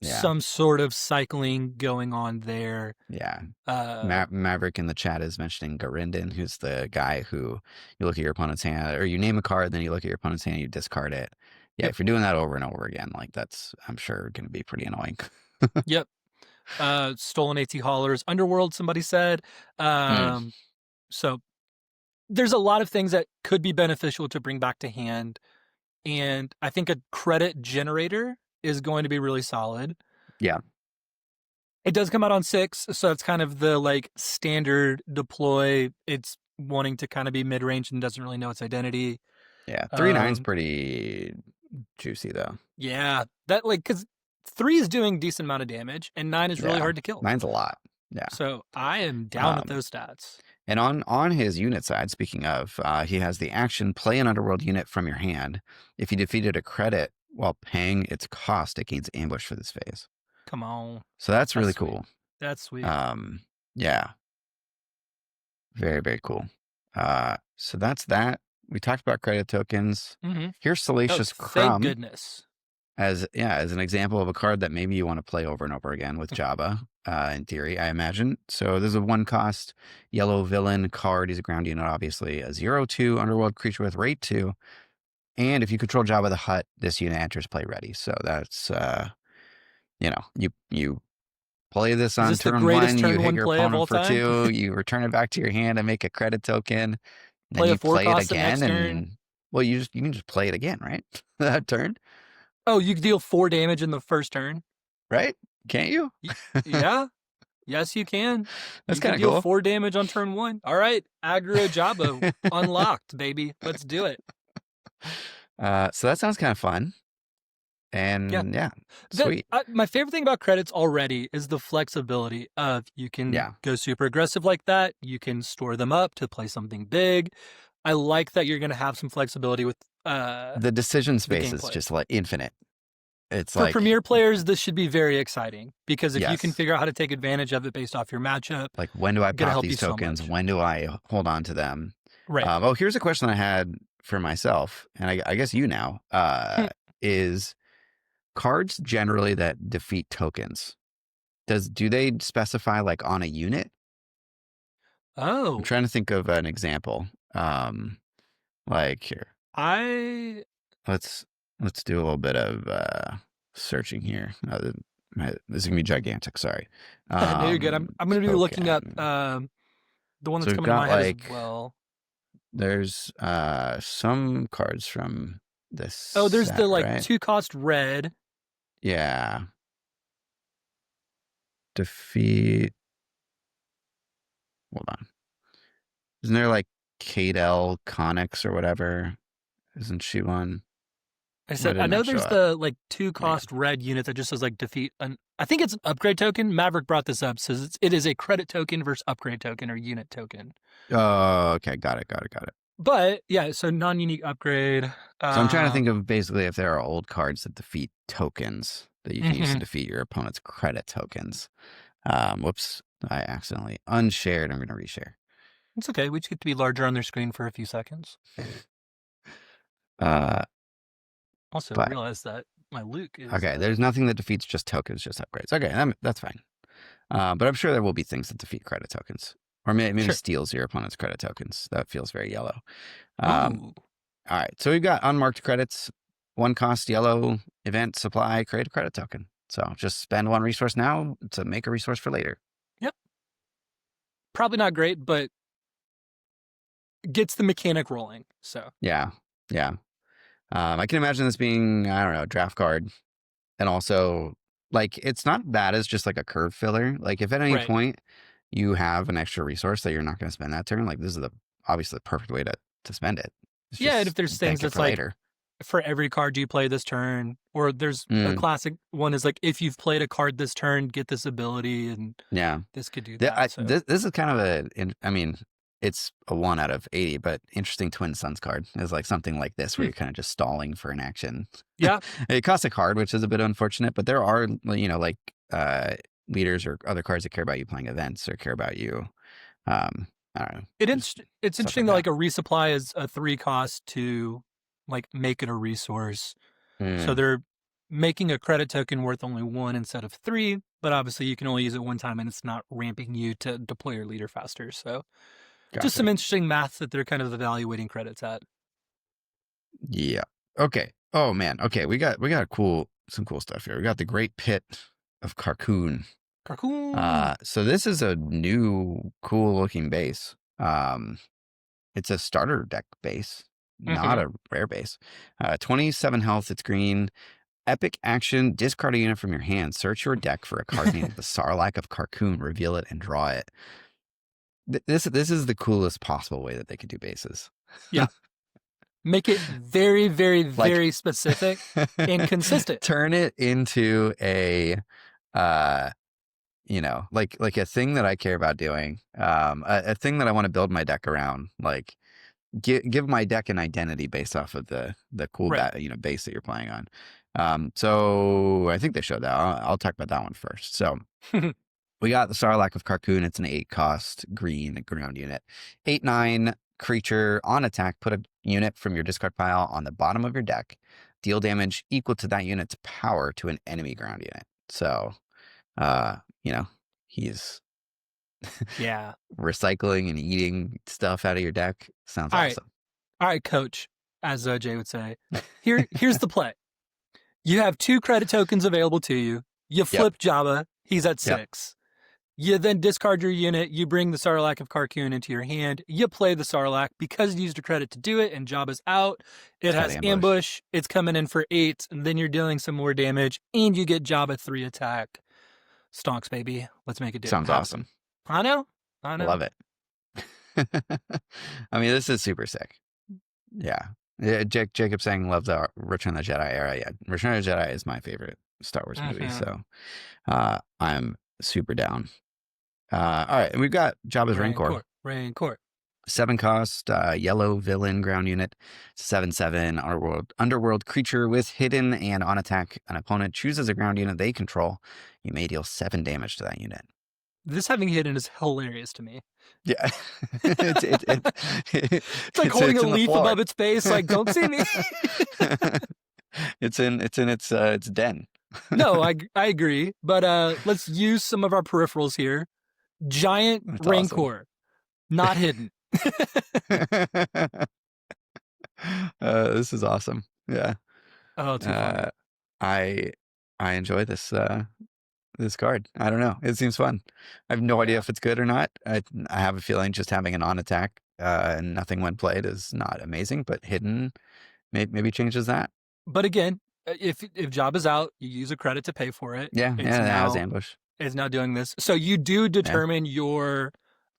Yeah. some sort of cycling going on there. Yeah. Uh, Maverick in the chat is mentioning Garindin, who's the guy who you look at your opponent's hand, or you name a card, then you look at your opponent's hand, you discard it. Yeah, yep, if you're doing that over and over again, like that's, I'm sure, going to be pretty annoying. yep. Stolen AT haulers, Underworld, somebody said. Mm, So there's a lot of things that could be beneficial to bring back to hand. And I think a credit generator is going to be really solid. yeah. It does come out on 6, so it's kind of the like standard deploy. It's wanting to kind of be mid range and doesn't really know its identity. Yeah. 3/9's Um, pretty juicy, though. yeah, that like because 3 is doing decent amount of damage, and 9 is really Yeah. hard to kill. 9's a lot. Yeah. So I am down with Um, those stats. and on his unit side, speaking of, he has the action play an underworld unit from your hand. If you defeated a credit while paying its cost, it gains ambush for this phase. Come on, So that's that's really sweet. cool. That's sweet. Yeah, very, very cool. So that's that. We talked about credit tokens. Mm-hmm. Here's Oh, Salacious thank Crumb goodness. as an example of a card that maybe you want to play over and over again with Jabba, in theory, I imagine. So there's a 1-cost yellow villain card. He's a ground unit, obviously. A 0/2 underworld creature with rate 2. And if you control Jabba the Hutt, this unit enters play ready. So that's, you play this Is on this the turn greatest 1, you turn hit one your play of opponent all for time? 2, you return it back to your hand and make a credit token. Then Play a you 4 play it cost the next again, turn. and well, you can just play it again, right? That turn, Oh, you deal 4 damage in the first turn. right? Can't you? Yeah. Yes, you can. That's You can kind of deal cool. 4 damage on turn 1. All right, aggro Jabba unlocked, baby. Let's do it. So that sounds kind of fun, Yeah. and yeah, sweet. My favorite thing about credits already is the flexibility of you can Yeah, go super aggressive like that. You can store them up to play something big. I like that you're going to have some flexibility with the decision the space is gameplay. just like infinite. It's For like, Premier players, this should be very exciting because if you can yes, figure out how to take advantage of it based off your matchup, like when do I going to pop help you these so tokens? much. When do I hold on to them? Right. Oh, here's a question I had for myself, and I guess you now, is cards generally that defeat tokens. Do they specify like on a unit? I'm Oh, trying to think of an example. Like here, I let's do a little bit of searching here. This is gonna be gigantic. Sorry. no, you're good. I'm going to be looking up Token. the one So that's we've coming to got my head as like well. there's some cards from this Oh, there's set, the like right? 2 cost red. Yeah. Defeat. Hold on. Isn't there like Kadel Connix or whatever? Isn't she one? I Why said I didn't know that show there's up? the like 2 Hang cost red unit that just says like defeat an. I think it's an upgrade token. Maverick brought this up. Says it is a credit token versus upgrade token or unit token. on. Oh, okay. Got it. But yeah, so non-unique upgrade. So I'm trying to think of basically if there are old cards that defeat tokens that you can use to Mhm. defeat your opponent's credit tokens. Whoops. I accidentally unshared. I'm going to reshare. It's okay. We just get to be larger on their screen for a few seconds. Uh, Also, but realize that my Luke is okay, there's nothing that defeats just tokens, just upgrades. Okay, that's fine. But I'm sure there will be things that defeat credit tokens, or maybe sure. steals your opponent's credit tokens. That feels very yellow. Ooh. All right, so we've got unmarked credits, 1-cost yellow event supply, create a credit token. So just spend 1 resource now to make a resource for later. Yep. Probably not great, but gets the mechanic rolling. So Yeah. I can imagine this being, I don't know, a draft card, and also like it's not bad as just like a curve filler. Like if at any right. point you have an extra resource that you're not going to spend that turn, like this is obviously the perfect way to spend it. It's Yeah, and if just there's things bank it that's for like later. for every card you play this turn, or there's a Mm, classic one is like if you've played a card this turn, get this ability, and yeah. this could do that. So This is kind of I mean, it's a 1 out of 80, but interesting Twin Suns card is like something like this where you're kind of just stalling for an action. yeah, It costs a card, which is a bit unfortunate, but there are, like leaders or other cards that care about you playing events or care about you. I don't know. it's Stuff interesting like that that. like a resupply is a 3 cost to like make it a resource. So Mm, they're making a credit token worth only 1 instead of 3, but obviously you can only use it 1 time and it's not ramping you to deploy your leader faster. So just gotcha. some interesting math that they're kind of evaluating credits at. Yeah. Okay. Oh man. Okay. We got some cool stuff here. We got the Great Pit of Carcoon. Carcoon. So this is a new cool looking base. It's a starter deck base, not Mm-hmm. a rare base. 27 health. It's green. Epic action. Discard a unit from your hand. Search your deck for a card named the Sarlacc of Carcoon. Reveal it and draw it. This is the coolest possible way that they could do bases. Yeah. Make it very, very, Like very specific and consistent. turn it into a like a thing that I care about doing, a thing that I want to build my deck around, like give my deck an identity based off of the cool Right. base that you're playing on. So I think they showed that. I'll talk about that one first. So we got the Sarlacc of Carcoon. It's an 8-cost green ground unit, 8/9 creature on attack. Put a unit from your discard pile on the bottom of your deck. Deal damage equal to that unit's power to an enemy ground unit. So, you know, he's Yeah. recycling and eating stuff out of your deck. Sounds All right. awesome. All right, coach, as Jay would say. Here's the play. You have 2 credit tokens available to you. You Yep. flip Jabba. He's at Yep. 6. You then discard your unit. You bring the Sarlacc of Carcoon into your hand. You play the Sarlacc because you used a credit to do it, and Jabba's out. It It's got has ambush. ambush. It's coming in for 8, and then you're dealing some more damage, and you get Jabba 3 attack. Stonks, baby. Let's make it Sounds happen. awesome. I know. I know. Love it. I mean, this is super sick. Yeah. Jacob saying love the Return of the Jedi era. Yeah, Return of the Jedi is my favorite Star Wars movie. Mhm. So I'm super down. All right, and we've got Jabba's Rancor. Rancor. 7 cost, yellow villain ground unit, 7/7 underworld creature with hidden, and on attack, an opponent chooses a ground unit they control. You may deal 7 damage to that unit. This having hidden is hilarious to me. Yeah, it's It's like holding a in the leaf floor. above its face, like, don't see me. It's in its den. No, I agree. But let's use some of our peripherals here. Giant That's Rancor, not hidden. This is awesome. Yeah. Oh, too funny. I enjoy this this card. I don't know. It seems fun. I have no idea if it's good or not. I have a feeling just having an on attack and nothing when played is not amazing, but hidden maybe changes that. But again, if Jabba's out, you use a credit to pay for it. Yeah, It's yeah, that was now ambush. it's now doing this. So you do determine your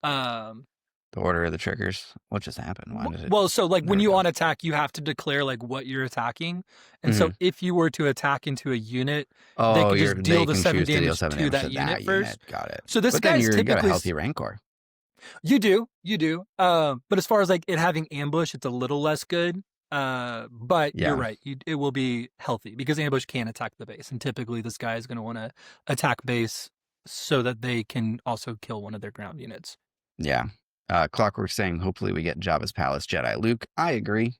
The order of the triggers. What just happened? Why did it? well, so like when there we you go. on attack, you have to declare like what you're attacking. And so if you were to attack into a unit, they Oh, could just deal the can 7 choose to deal damage 7 to damage that unit first. Got it. So this But then guy's you got a typically healthy Rancor. You do. But as far as like it having ambush, it's a little less good. But Yeah. you're right. It will be healthy because ambush can attack the base, and typically this guy is going to want to attack base so that they can also kill one of their ground units. Yeah. Clockwork saying, hopefully we get Jabba's Palace Jedi Luke. I agree.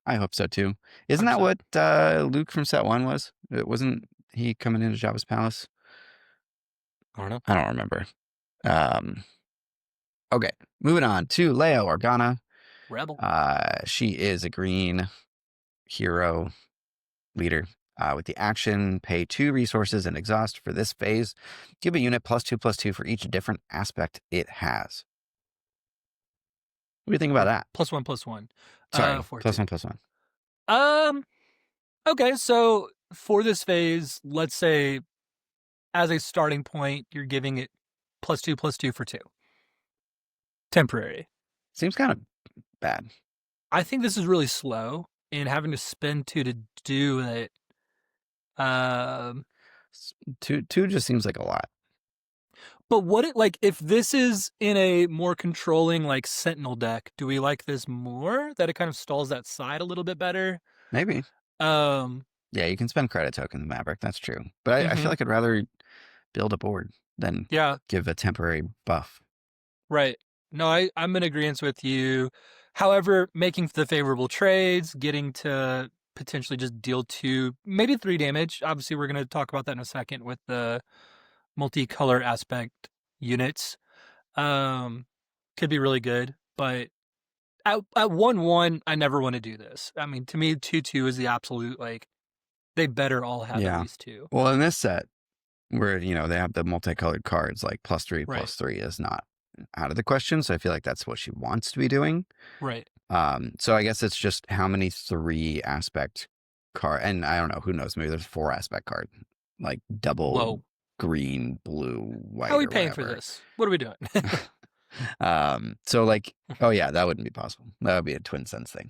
I hope so too. Isn't that 100%. what Luke from set 1 was? It wasn't he coming into Jabba's Palace? I don't know. I don't remember. Okay, moving on to Leia Organa. Rebel. She is a green hero leader. With the action, pay 2 resources and exhaust for this phase. Give a unit +2/+2 for each different aspect it has. What do you think about that? +1/+1. Sorry, for +1/+1. Okay, so for this phase, let's say as a starting point, you're giving it +2/+2 for 2. Temporary. Seems kind of bad. I think this is really slow, and having to spend 2 to do it. 2 just seems like a lot. But what it like if this is in a more controlling like Sentinel deck, do we like this more? That it kind of stalls that side a little bit better? Maybe. Yeah, you can spend credit tokens, Maverick. That's true. But I feel like I'd rather build a board than give a temporary buff. Right. No, I'm in agreement with you. However, making the favorable trades, getting to potentially just deal 2, maybe 3 damage. Obviously, we're going to talk about that in a second with the multicolor aspect units. Could be really good, but at 1/1, I never want to do this. I mean, to me, 2/2 is the absolute like they better all have at least 2. Well, in this set, where they have the multicolored cards, like +3/+3 is not out of the question. So I feel like that's what she wants to be doing. Right. So I guess it's just how many 3 aspect card, and I don't know, who knows, maybe there's 4 aspect card, like double green, blue, white. How are we paying for this? What are we doing? So like, oh yeah, that wouldn't be possible. That would be a Twin Sense thing.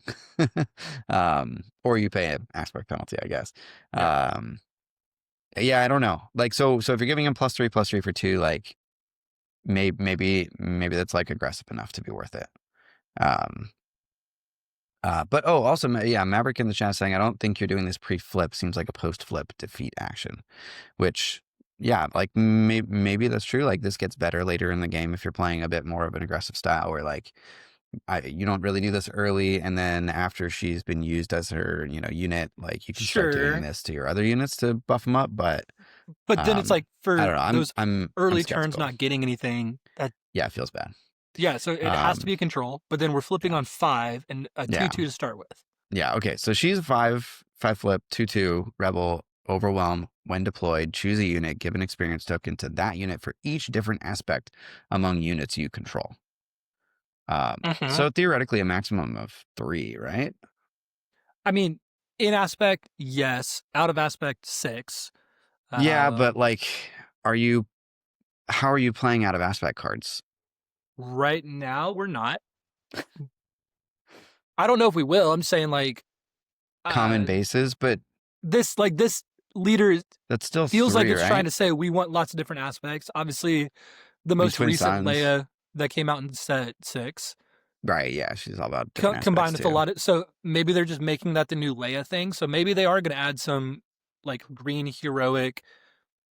Or you pay an aspect penalty, I guess. Yeah, I don't know. Like, so if you're giving him +3/+3 for 2, like maybe that's like aggressive enough to be worth it. But also, yeah, Maverick in the chat saying, I don't think you're doing this pre-flip. Seems like a post-flip defeat action, which, yeah, like maybe that's true. Like this gets better later in the game if you're playing a bit more of an aggressive style where like you don't really do this early, and then after she's been used as her, unit, like you can start doing Sure. this to your other units to buff them up. But But then it's like I for don't know. I'm those I'm I'm early turns skeptical. not getting anything, that Yeah, it feels bad. yeah, so it has to Um, be a control, but then we're flipping yeah, on 5 and a yeah, 2/2 to start with. yeah. Okay, so she's a five flip 2/2 rebel. Overwhelm when deployed. Choose a unit. Give an experience token to that unit for each different aspect among units you control. Mhm. So theoretically, a maximum of 3, right? I mean, in aspect, yes. Out of aspect, 6. Yeah, but Um, like, are you? How are you playing out of aspect cards? right now, we're not. I don't know if we will. I'm saying, like, Common uh, bases, but this leader that's still feels like 3, it's trying right? to say we want lots of different aspects. Obviously, the I mean, most Twin recent Suns, Leia that came out in set 6 right? Yeah, she's all about different aspects combined with a too. lot of, so maybe they're just making that the new Leia thing. So maybe they are going to add some like green heroic,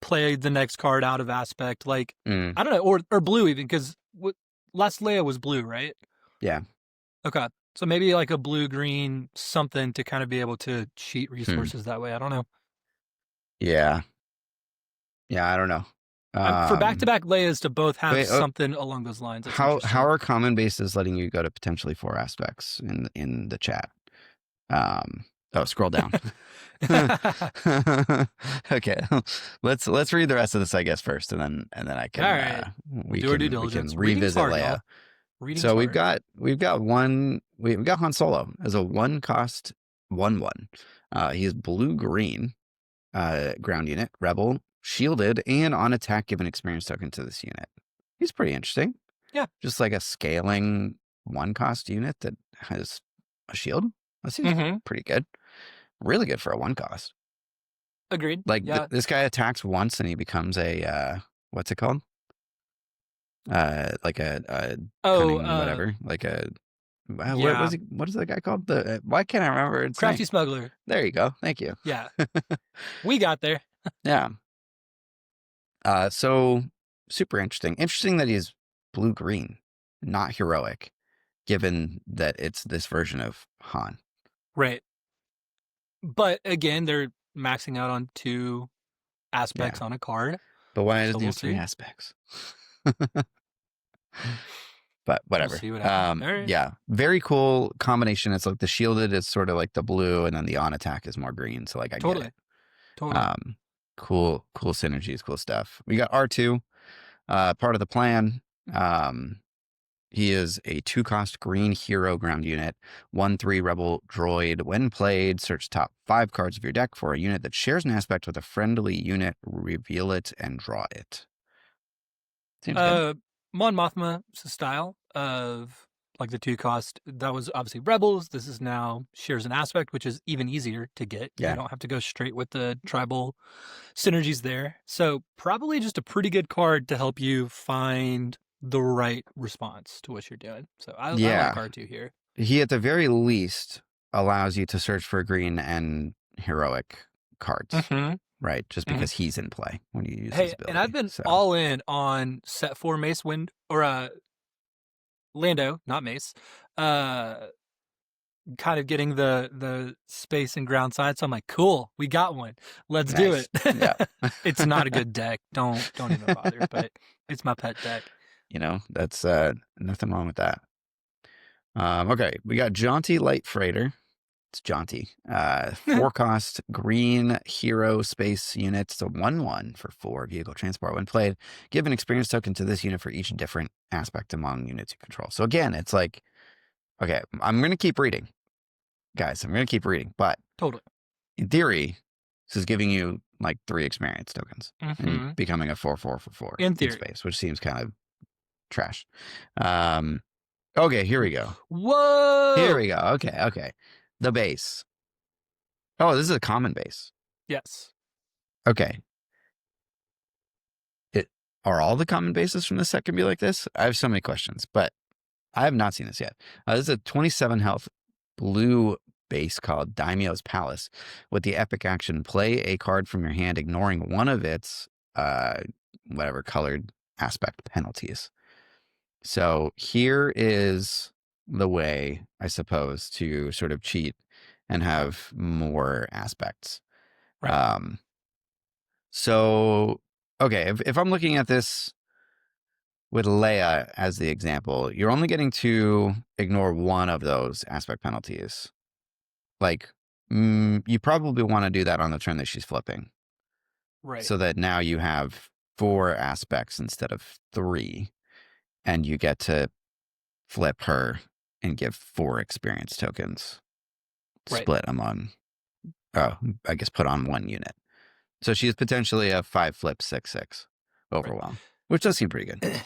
play the next card out of aspect, like Mm, I don't know, or blue even, because last Leia was blue, right? yeah. Okay, so maybe like a blue green something to kind of be able to cheat Hmm. resources that way. I don't know. Yeah. Yeah. I don't know. For back to back Leias to both have Wait. something along those lines. That's How interesting. are common bases letting you go to potentially 4 aspects in the chat? Um. Oh, scroll down. All Okay, let's read the rest of this, I guess, first, and then I can right, we'll we do our due can we can diligence. Reading's revisit hard, Leia. y'all. Reading's So hard. we've got Han Solo as a 1 cost 1/1. He is blue green, ground unit, rebel, shielded, and on attack, give an experience token to this unit. He's pretty interesting. Yeah. Just like a scaling 1 cost unit that has a shield. That seems Mm-hmm. pretty good. Really good for a 1 cost. Agreed. Like Yeah. this guy attacks once and he becomes a what's it called? Like a Oh, cunning whatever. Like a what yeah. was he? What is that guy called? The why can't I remember its name? Crafty smuggler. There you go. Thank you. Yeah. We got there. Yeah. So super interesting. Interesting that he's blue green, not heroic, given that it's this version of Han. Right. But again, they're maxing out on 2 Yeah. aspects on a card. But why So doesn't he we'll have 3 see. aspects? But We'll whatever. see what happens. All right. Yeah, very cool combination. It's like the shielded is sort of like the blue, and then the on attack is more green. So like I get Totally. it. Totally. Cool synergies, cool stuff. We got R2, part of the plan. Um, he is a 2 cost green hero ground unit, 1/3 rebel droid. When played, search top 5 cards of your deck for a unit that shares an aspect with a friendly unit. Reveal it and draw it. Seems good. Uh, Mon Mothma's style of like the 2 cost, that was obviously Rebels. This is now shares an aspect, which is even easier to get. You Yeah. don't have to go straight with the tribal synergies there. So probably just a pretty good card to help you find the right response to what you're doing. So I like Yeah. R2 here. He at the very least allows you to search for green and heroic cards, Mm-hmm. right? Just Mm-hmm. because he's in play when you use his Hey, and I've ability. been So all in on set 4 Mace Wind or Lando, not Mace. Uh Kind of getting the space and ground side. So I'm like, cool, we got one. Let's do nice. it. Yeah. It's not a good deck. Don't even bother, but it's my pet deck. That's nothing wrong with that. Okay, we got Jaunty Light Freighter. It's Jaunty. 4 cost green hero space unit. It's a 1/1 for 4 vehicle transport. When played, give an experience token to this unit for each different aspect among units you control. So again, it's like, okay, I'm gonna keep reading. Guys, I'm going to keep reading, but Totally. in theory, this is giving you like 3 experience tokens and Mm-hmm. becoming a 4/4 for 4 In in theory. space, which seems kind of trash. Okay, here we go. Whoa. Here we go. Okay. The base. Oh, this is a common base. Yes. Okay. Are all the common bases from this set can be like this? I have so many questions, but I have not seen this yet. This is a 27 health blue base called Daimyo's Palace. With the epic action, play a card from your hand, ignoring one of its whatever colored aspect penalties. So here is the way, I suppose, to sort of cheat and have more aspects. Right. Um, so, okay, if I'm looking at this with Leia as the example, you're only getting to ignore one of those aspect penalties. Like, you probably want to do that on the turn that she's flipping, Right. so that now you have 4 aspects instead of 3, and you get to flip her and give 4 experience tokens Right. split among, oh, I guess put on 1 unit. So she's potentially a 5 flip 6/6 Right. overwhelm, which does seem pretty good.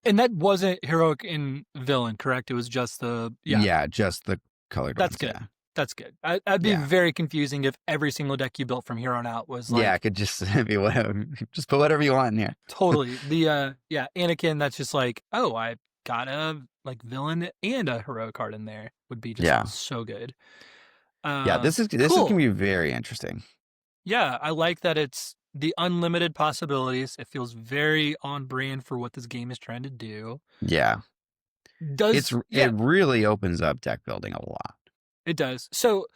And that wasn't heroic in villain, correct? It was just the yeah. Yeah, just the colored That's ones. good. Yeah. That's good. I'd be Yeah. very confusing if every single deck you built from here on out was Yeah, it like could just be whatever. Just put whatever you want in here. totally the yeah Anakin. That's just like oh I got a like villain and a heroic card in there would be just Yeah. so good. Yeah, this is gonna Cool. be very interesting. Yeah, I like that it's the unlimited possibilities. It feels very on brand for what this game is trying to do. Yeah. Does It yeah, really opens up deck building a lot. it does. So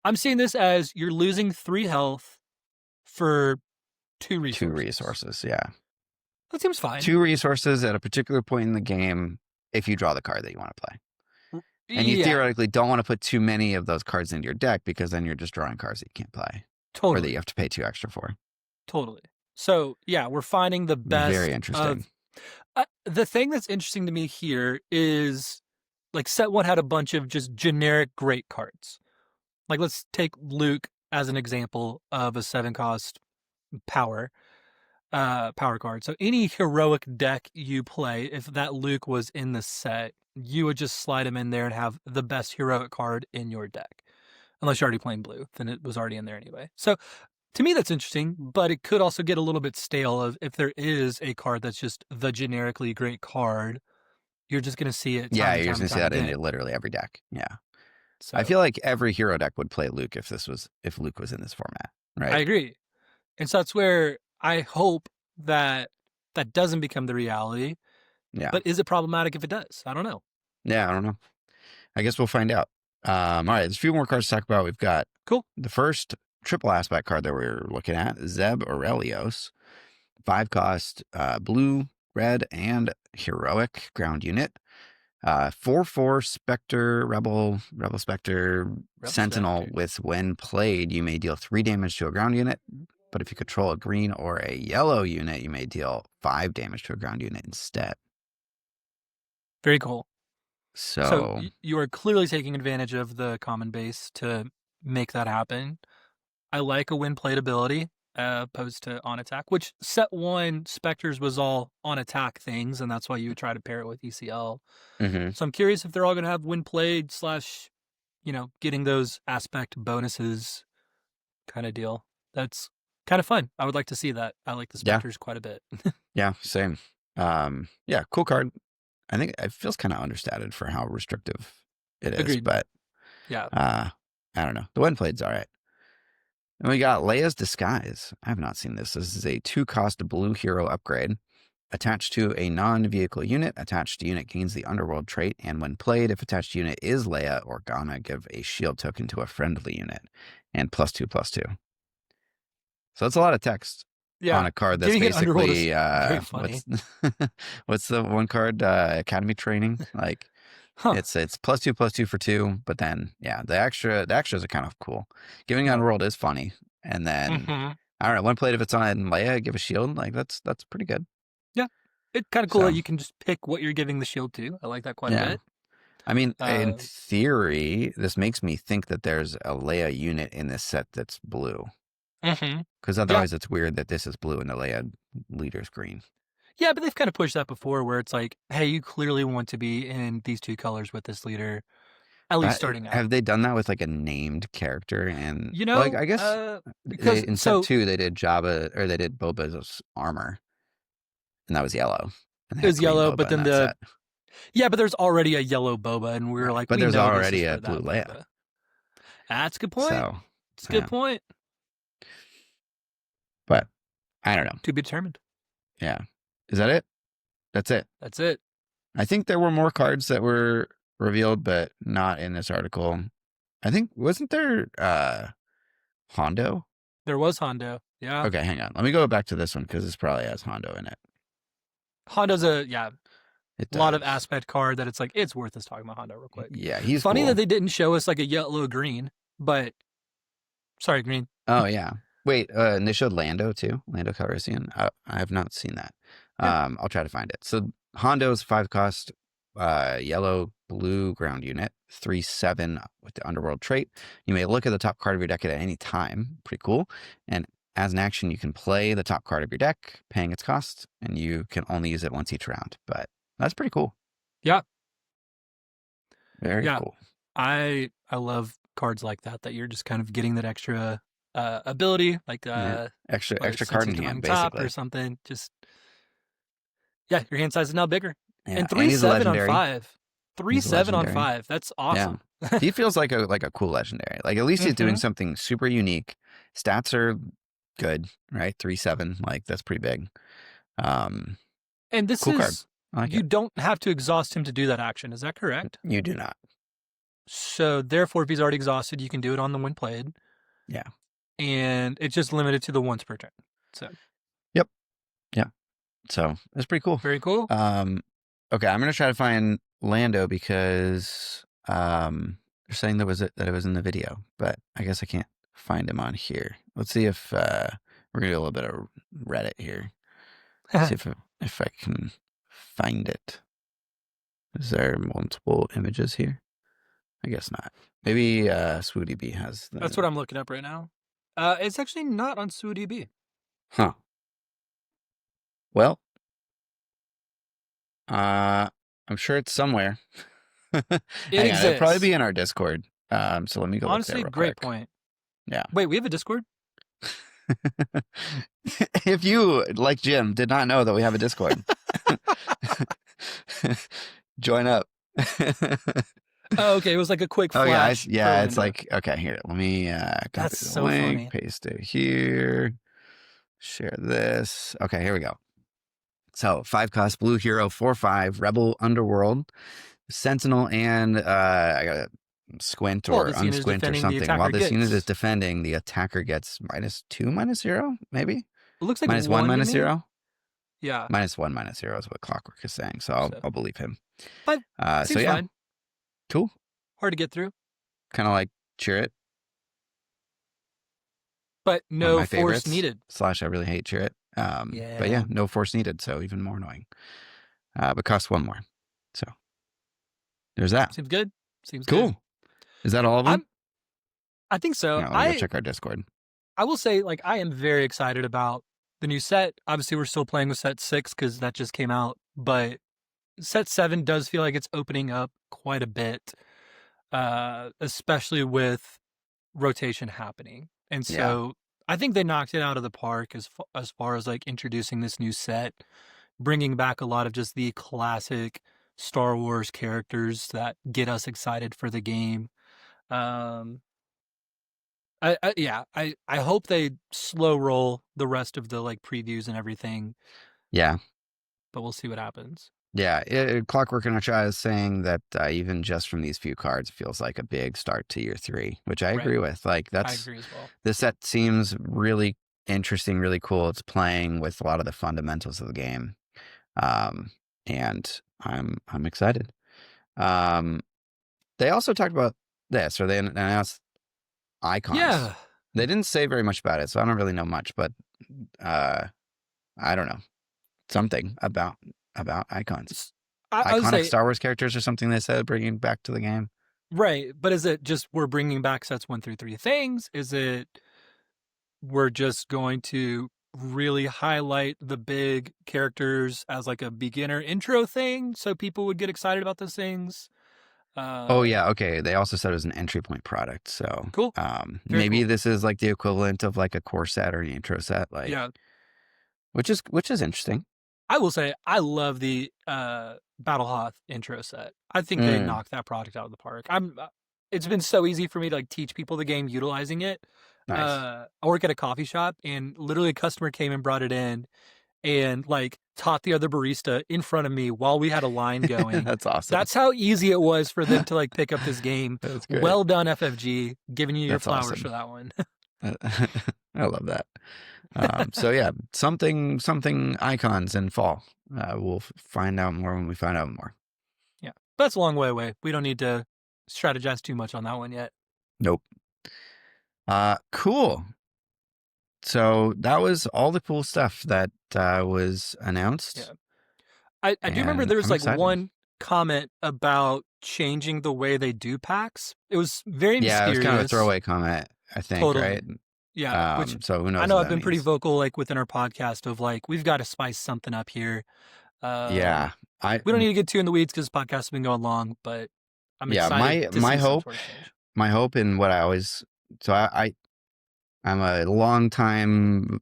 I'm seeing this as you're losing 3 health for 2 2 resources. resources, yeah. That seems fine. 2 resources at a particular point in the game if you draw the card that you want to play. And you Yeah, theoretically don't want to put too many of those cards into your deck because then you're just drawing cards that you can't play or that you totally. have to pay 2 extra for. Totally. So, yeah, we're finding the Very best interesting. of the thing that's interesting to me here is like set 1 had a bunch of just generic great cards. Like let's take Luke as an example of a 7 cost power card. So any heroic deck you play, if that Luke was in the set, you would just slide him in there and have the best heroic card in your deck. Unless you're already playing blue, then it was already in there anyway. So to me, that's interesting, but it could also get a little bit stale of if there is a card that's just the generically great card, you're just going to see it Yeah, time and you're time just and gonna see time that in again. literally every deck. Yeah. I So feel like every hero deck would play Luke if Luke was in this format, I right? agree. And so that's where I hope that that doesn't become the reality. Yeah. But is it problematic if it does? I don't know. Yeah, I don't know. I guess we'll find out. All right, there's a few more cards to talk about. We've got Cool. the first triple aspect card that we're looking at, Zeb Aurelios. 5 cost, blue, red, and heroic ground unit. 4/4 Spectre, Rebel Spectre, Rebel Sentinel Spectre. with when played, you may deal 3 damage to a ground unit. But if you control a green or a yellow unit, you may deal 5 damage to a ground unit instead. Very cool. So So, you are clearly taking advantage of the common base to make that happen. I like a win played ability opposed to on attack, which set 1 Spectres was all on attack things, and that's why you would try to pair it with ECL. mhm. So I'm curious if they're all going to have win played slash, getting those aspect bonuses kind of deal. That's kind of fun. I would like to see that. I like the Yeah, Spectres quite a bit. yeah, same. Yeah, cool card. I think it feels kind of understated for how restrictive it is, Agreed. but Yeah. I don't know. The one played's all right. And we got Leia's Disguise. I have not seen this. This is a 2-cost blue hero upgrade. Attached to a non-vehicle unit, attached unit gains the underworld trait, and when played, if attached unit is Leia or Ghana, give a shield token to a friendly unit, and +2/+2. So that's a lot of text on Yeah. a card that's Getting an underworld is basically very funny. what's what's the one card? Academy training. Like Huh. it's +2/+2 for 2, but then yeah, the extras are kind of cool. Giving Yeah. Underworld is funny, and then Mm-hmm. I don't know, one plate if it's on Leia, give a shield. Like that's pretty good. Yeah. It's kind of cool that So you can just pick what you're giving the shield to. I like that quite a yeah, bit. I mean, in Uh, theory, this makes me think that there's a Leia unit in this set that's blue, mm-hmm. because Yeah. otherwise it's weird that this is blue and the Leia leader's green. Yeah, but they've kind of pushed that before where it's like, hey, you clearly want to be in these 2 colors with this leader, at least But starting out. have they done that with like a named character? And like, I guess Because in set so 2 they did Jabba or they did Boba's armor, and that was yellow, and they it had was green yellow, Boba but in then that set. but there's already a yellow boba, and we were Right, like, but we there's know this is already for a blue that Leia, boba. That's a good point. so It's a good yeah. point. But I don't know. To be determined. Yeah, is that it? That's it. That's it. I think there were more cards that were revealed, but not in this article. I think wasn't there Hondo? There was Hondo. Yeah. Okay, hang on. Let me go back to this one because this probably has Hondo in it. Hondo's a It lot of does. aspect card that it's like it's worth us talking about Hondo real quick. Yeah, he's Funny that cool. they didn't show us like a yellow green, but sorry, green. Oh yeah. Wait, and they showed Lando too. Lando Calrissian. I have not seen that. Yeah. I'll try to find it. So Hondo's 5 cost, yellow blue ground unit, 3/7 with the underworld trait. You may look at the top card of your deck at any time. Pretty cool. And as an action, you can play the top card of your deck, paying its cost, and you can only use it once each round. But that's pretty cool. Yeah. Very Yeah. cool. I love cards like that you're just kind of getting that extra ability, like Yeah. Extra card Sense in of hand, Divine Top or basically. something. Just yeah, your hand size is now bigger. Yeah, And and three he's a seven on legendary. 5. Three He's a seven on legendary. 5. That's Yeah. awesome. He feels like a cool legendary. Like at least he's doing something super unique. Stats are good, right? 3/7, like that's pretty big. And this Cool card. is I like you it. don't have to exhaust him to do that action. Is that correct? You do not. So therefore, if he's already exhausted, you can do it on the when played. Yeah. And it's just limited to the once per turn. So Yep. Yeah. So it's pretty cool. very cool. Okay, I'm gonna try to find Lando because they're saying that it was in the video, but I guess I can't find him on here. Let's see if we're gonna do a little bit of Reddit here. See if I can find it. Is there multiple images here? I guess not. Maybe Swooty B has the. That's what I'm looking up right now. It's actually not on SuiDB. Huh. Well, I'm sure it's somewhere. It Hang on, exists. it'll probably be in our Discord. So let me go Honestly, look there real great quick. point. Yeah. Wait, we have a Discord? If you, like Jim, did not know that we have a Discord, join up. Oh, okay. It was like a quick Oh flash. yeah, it's like, okay, here, let me copy That's the so link, funny. paste it here, share this. Okay, here we go. So 5 cost blue hero, 4/5 rebel underworld sentinel, and I gotta squint While or this unit is unsquint or defending, the something. While attacker this unit is gets. defending, the attacker gets -2, -0, maybe It looks like -1, one to me. -0. Yeah. -1, -0 is what Clockwork is saying, so I'll believe him. But So seems yeah, fine. cool. Hard to get through. Kind of like Cheer It, But one of no my force favorites. needed. / I really hate Cheer It. But yeah, no force needed, so even more annoying. But costs 1 more. So there's that. Seems good. Seems Cool. good. Is that all of them? I think so. Yeah, let me go check our Discord. I will say, like, I am very excited about the new set. Obviously, we're still playing with set 6 because that just came out. But set 7 does feel like it's opening up quite a bit, especially with rotation happening. And so I think they knocked it out of the park as far as like introducing this new set, bringing back a lot of just the classic Star Wars characters that get us excited for the game. I hope they slow roll the rest of the like previews and everything. Yeah. But we'll see what happens. Yeah, Clockwork in our chat is saying that even just from these few cards, it feels like a big start to year 3, which I agree with. Like I agree as well. This set seems really interesting, really cool. It's playing with a lot of the fundamentals of the game, and I'm excited. They also talked about this, or they announced icons. Yeah, they didn't say very much about it, so I don't really know much. But I don't know, something about icons. I would Iconic say, Star Wars characters or something they said bringing back to the game. right, but is it just we're bringing back sets 1 through 3 things? Is it we're just going to really highlight the big characters as like a beginner intro thing so people would get excited about those things? Oh yeah, okay. They also said it was an entry point product, so cool. Maybe cool. this is like the equivalent of like a core set or an intro set, like which is interesting. I will say I love the Battle Hoth intro set. I think they knocked that product out of the park. It's been so easy for me to like teach people the game utilizing it. Nice. I work at a coffee shop, and literally a customer came and brought it in, and like taught the other barista in front of me while we had a line going. That's awesome. That's how easy it was for them to like pick up this game. That's great. Well done, FFG, giving you your That's flowers awesome. for that one. I love that. So yeah, something icons in fall. We'll find out more when we find out more. Yeah, that's a long way away. We don't need to strategize too much on that one yet. Nope. Cool. So that was all the cool stuff that was announced. Yeah. I do remember And there was I'm like excited. one comment about changing the way they do packs. It was very Yeah, it was mysterious. kind of a throwaway comment, I think, Totally. right? Yeah, which So who knows I know what I've that been pretty means. vocal like within our podcast of like we've got to spice something up here. Yeah, We don't need to get too in the weeds because the podcast has been going long, but I'm yeah, excited to my see some hope, sort of change. my hope, and what I always so I'm a longtime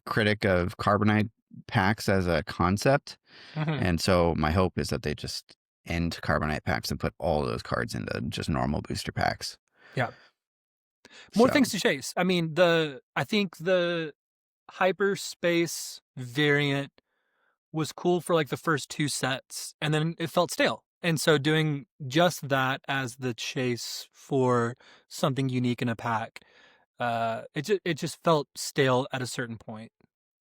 critic of carbonite packs as a concept, Mhm. and so my hope is that they just end carbonite packs and put all those cards into just normal booster packs. Yeah. More So things to chase. I mean, I think the hyperspace variant was cool for like the first two sets, and then it felt stale. And so doing just that as the chase for something unique in a pack, it just felt stale at a certain point.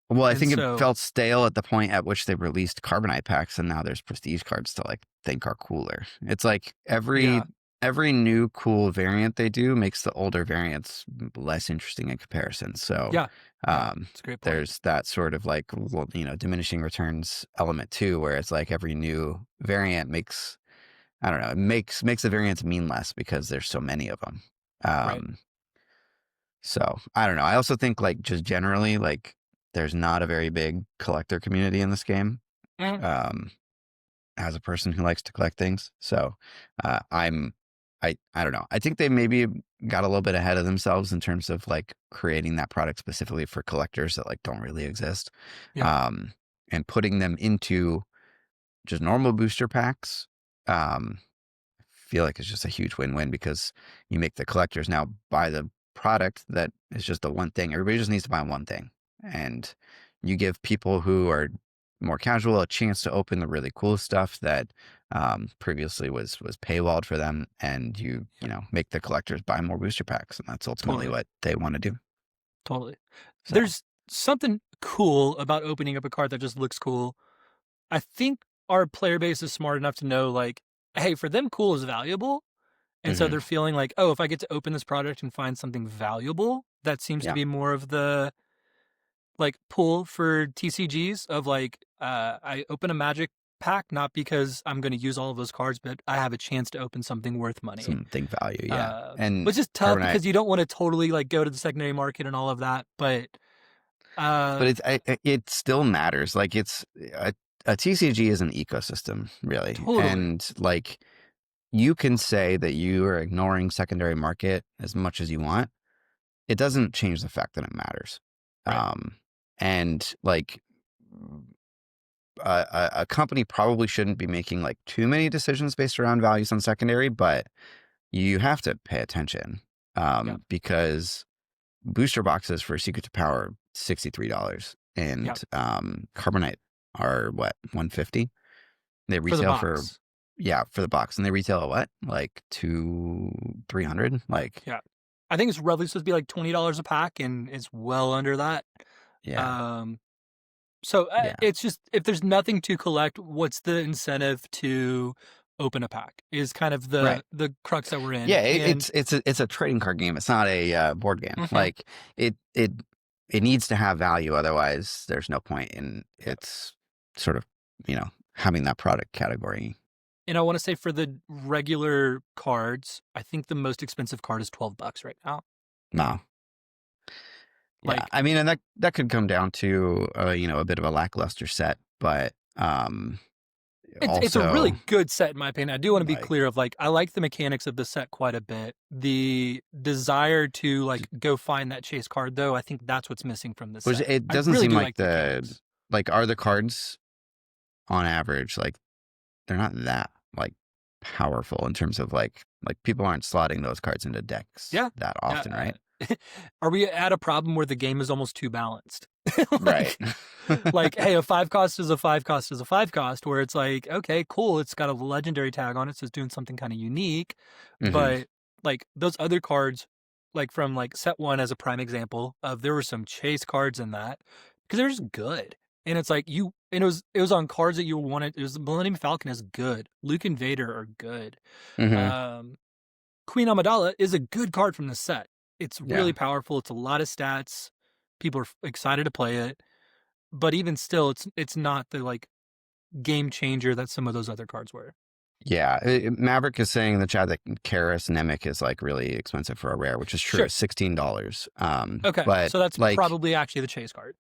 well, I And think it so felt stale at the point at which they released carbonite packs, and now there's prestige cards to like think are cooler. It's like yeah, every new cool variant they do makes the older variants less interesting in comparison. So yeah, it's a great point. there's that sort of like diminishing returns element too, where it's like every new variant makes I don't know it makes the variants mean less because there's so many of them. Right. So I don't know. I also think like just generally like there's not a very big collector community in this game. Mhm. Um, as a person who likes to collect things, so I don't know. I think they maybe got a little bit ahead of themselves in terms of like creating that product specifically for collectors that like don't really exist, Yeah, and putting them into just normal booster packs. Feel like it's just a huge win-win because you make the collectors now buy the product that is just the one thing. Everybody just needs to buy one thing. And you give people who are more casual a chance to open the really cool stuff that previously was paywalled for them. And you know, make the collectors buy more booster packs. And that's ultimately totally, what they want to do. totally. So, There's something cool about opening up a card that just looks cool. I think our player base is smart enough to know like, hey, for them, cool is valuable. And so mhm, they're feeling like, oh, if I get to open this product and find something valuable, that seems to yeah, be more of the like pull for TCGs of like, I open a magic pack, not because I'm going to use all of those cards, but I have a chance to open something worth money. something value. Yeah. And Which is tough Carbonite, because you don't want to totally like go to the secondary market and all of that. But but uh, it still matters. Like it's a TCG is an ecosystem, really. totally. And like you can say that you are ignoring secondary market as much as you want. It doesn't change the fact that it matters. Right. And like a company probably shouldn't be making like too many decisions based around values on secondary, but you have to pay attention Yeah. because booster boxes for Secret to Power are $63 Yeah. and Carbonite are what, 150? They For the retail for box. yeah, for the box, and they retail at what, like 200-300, like Yeah. I think it's roughly supposed to be like $20 a pack, and it's well under that. yeah, Um, so yeah, it's just if there's nothing to collect, what's the incentive to open a pack? Is kind of right. the crux that we're in. Yeah, And it's a trading card game. It's not a board game. mhm, Like it it it needs to have value, otherwise there's no point in yeah. its sort of having that product category. And I want to say for the regular cards, I think the most expensive card is $12 right now. No, yeah. Like I mean, and that could come down to a bit of a lackluster set, but it's a also really good set in my opinion. I do want to be like clear of like I like the mechanics of the set quite a bit. The desire to like go find that chase card though, I think that's what's missing from this which set. it I doesn't really seem do like like the mechanics. are the cards on average like they're not that like powerful in terms of like people aren't slotting those cards into decks Yeah. that Yeah. often, right? Are we at a problem where the game is almost too balanced? Right. like like hey, a 5 cost is a 5 cost is a 5 cost, where it's like, okay, cool, it's got a legendary tag on it, so it's doing something kind of unique. Hmm. But like those other cards, like from like set 1 as a prime example of, there were some chase cards in that because they're just good. And it's like you, and it was on cards that you wanted. It was Millennium Falcon is good. Luke and Vader are good. Hmm. Um, Queen Amidala is a good card from the set. It's Yeah. really powerful. It's a lot of stats. People are excited to play it, but even still, it's not the like game changer that some of those other cards were. Yeah. Maverick is saying in the chat that Karis Nemec is like really expensive for a rare, which is true. Sure. It's $16. Okay, But so that's like, probably actually the chase card.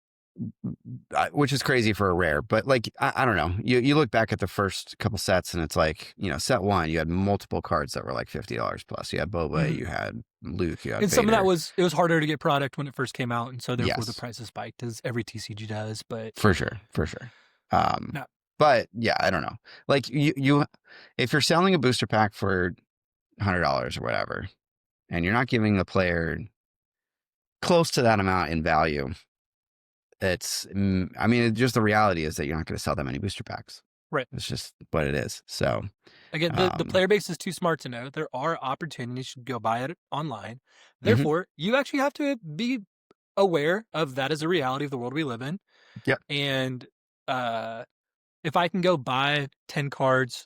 which is crazy for a rare. But like, I don't know. You look back at the first couple sets, and it's like, set 1, you had multiple cards that were like $50 plus. You had Boba, Mm-hmm. you had Luke, you had And some of that Vader. was, it was harder to get product when it first came out, and so therefore the Yes, prices spiked, as every TCG does. But for sure, for sure. Um, no, but yeah, I don't know. Like if you're selling a booster pack for $100 or whatever, and you're not giving the player close to that amount in value, I mean, just the reality is that you're not going to sell that many booster packs. right. It's just what it is. So, Again, the um, player base is too smart to know. There are opportunities to go buy it online. mhm. Therefore, you actually have to be aware of that as a reality of the world we live in. Yep. And uh, if I can go buy 10 cards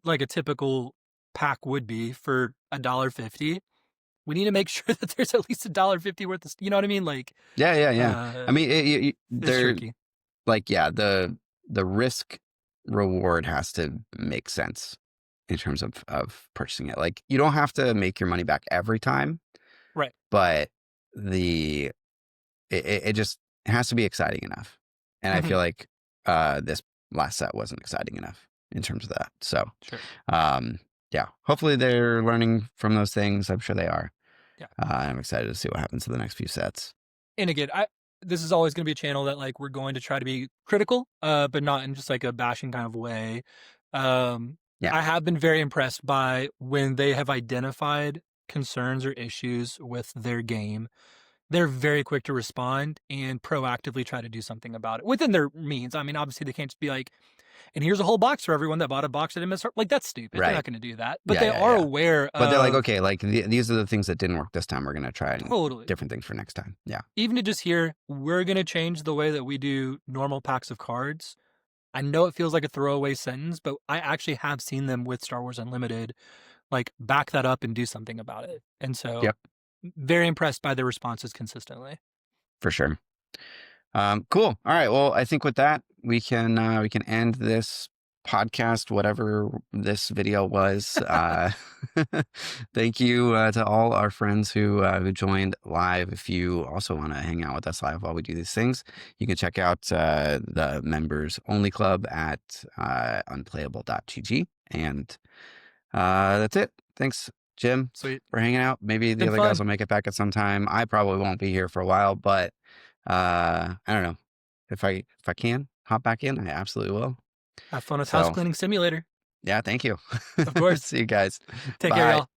like a typical pack would be for $1.50, we need to make sure that there's at least $1.50 worth of, you know what I mean? Like, Yeah, yeah, yeah. I uh, mean, it's they're tricky. like, yeah, the risk reward has to make sense in terms of purchasing it. Like, you don't have to make your money back every time, Right. but the it just has to be exciting enough. And I Mm-hmm. feel like this last set wasn't exciting enough in terms of that. So, Sure. um, yeah, hopefully they're learning from those things. I'm sure they are. Yeah. I'm excited to see what happens in the next few sets. And again, this is always going to be a channel that like we're going to try to be critical, but not in just like a bashing kind of way. Um, Yeah. I have been very impressed by when they have identified concerns or issues with their game. They're very quick to respond and proactively try to do something about it within their means. I mean, obviously they can't just be like, and here's a whole box for everyone that bought a box at MSR. Like, that's stupid. They're Right. not going to do that. But Yeah, they yeah, are yeah. aware But they're like, of, okay, like these are the things that didn't work this time. We're gonna try totally, different things for next time. Yeah. even to just hear, we're going to change the way that we do normal packs of cards. I know it feels like a throwaway sentence, but I actually have seen them with Star Wars Unlimited, like back that up and do something about it. And so, Yep. very impressed by their responses consistently. For sure. Cool. All right. Well, I think with that we can end this podcast, whatever this video was. Thank you to all our friends who joined live. If you also want to hang out with us live while we do these things, you can check out the members only club at unplayable.gg. And that's it. Thanks, Jim, Sweet. for hanging out. Maybe the Been other guys fun. will make it back at some time. I probably won't be here for a while, but I don't know. If I can hop back in, I absolutely will. Have fun with House So Cleaning Simulator. yeah, thank you. Of course. See you guys. Take care, Bye. y'all.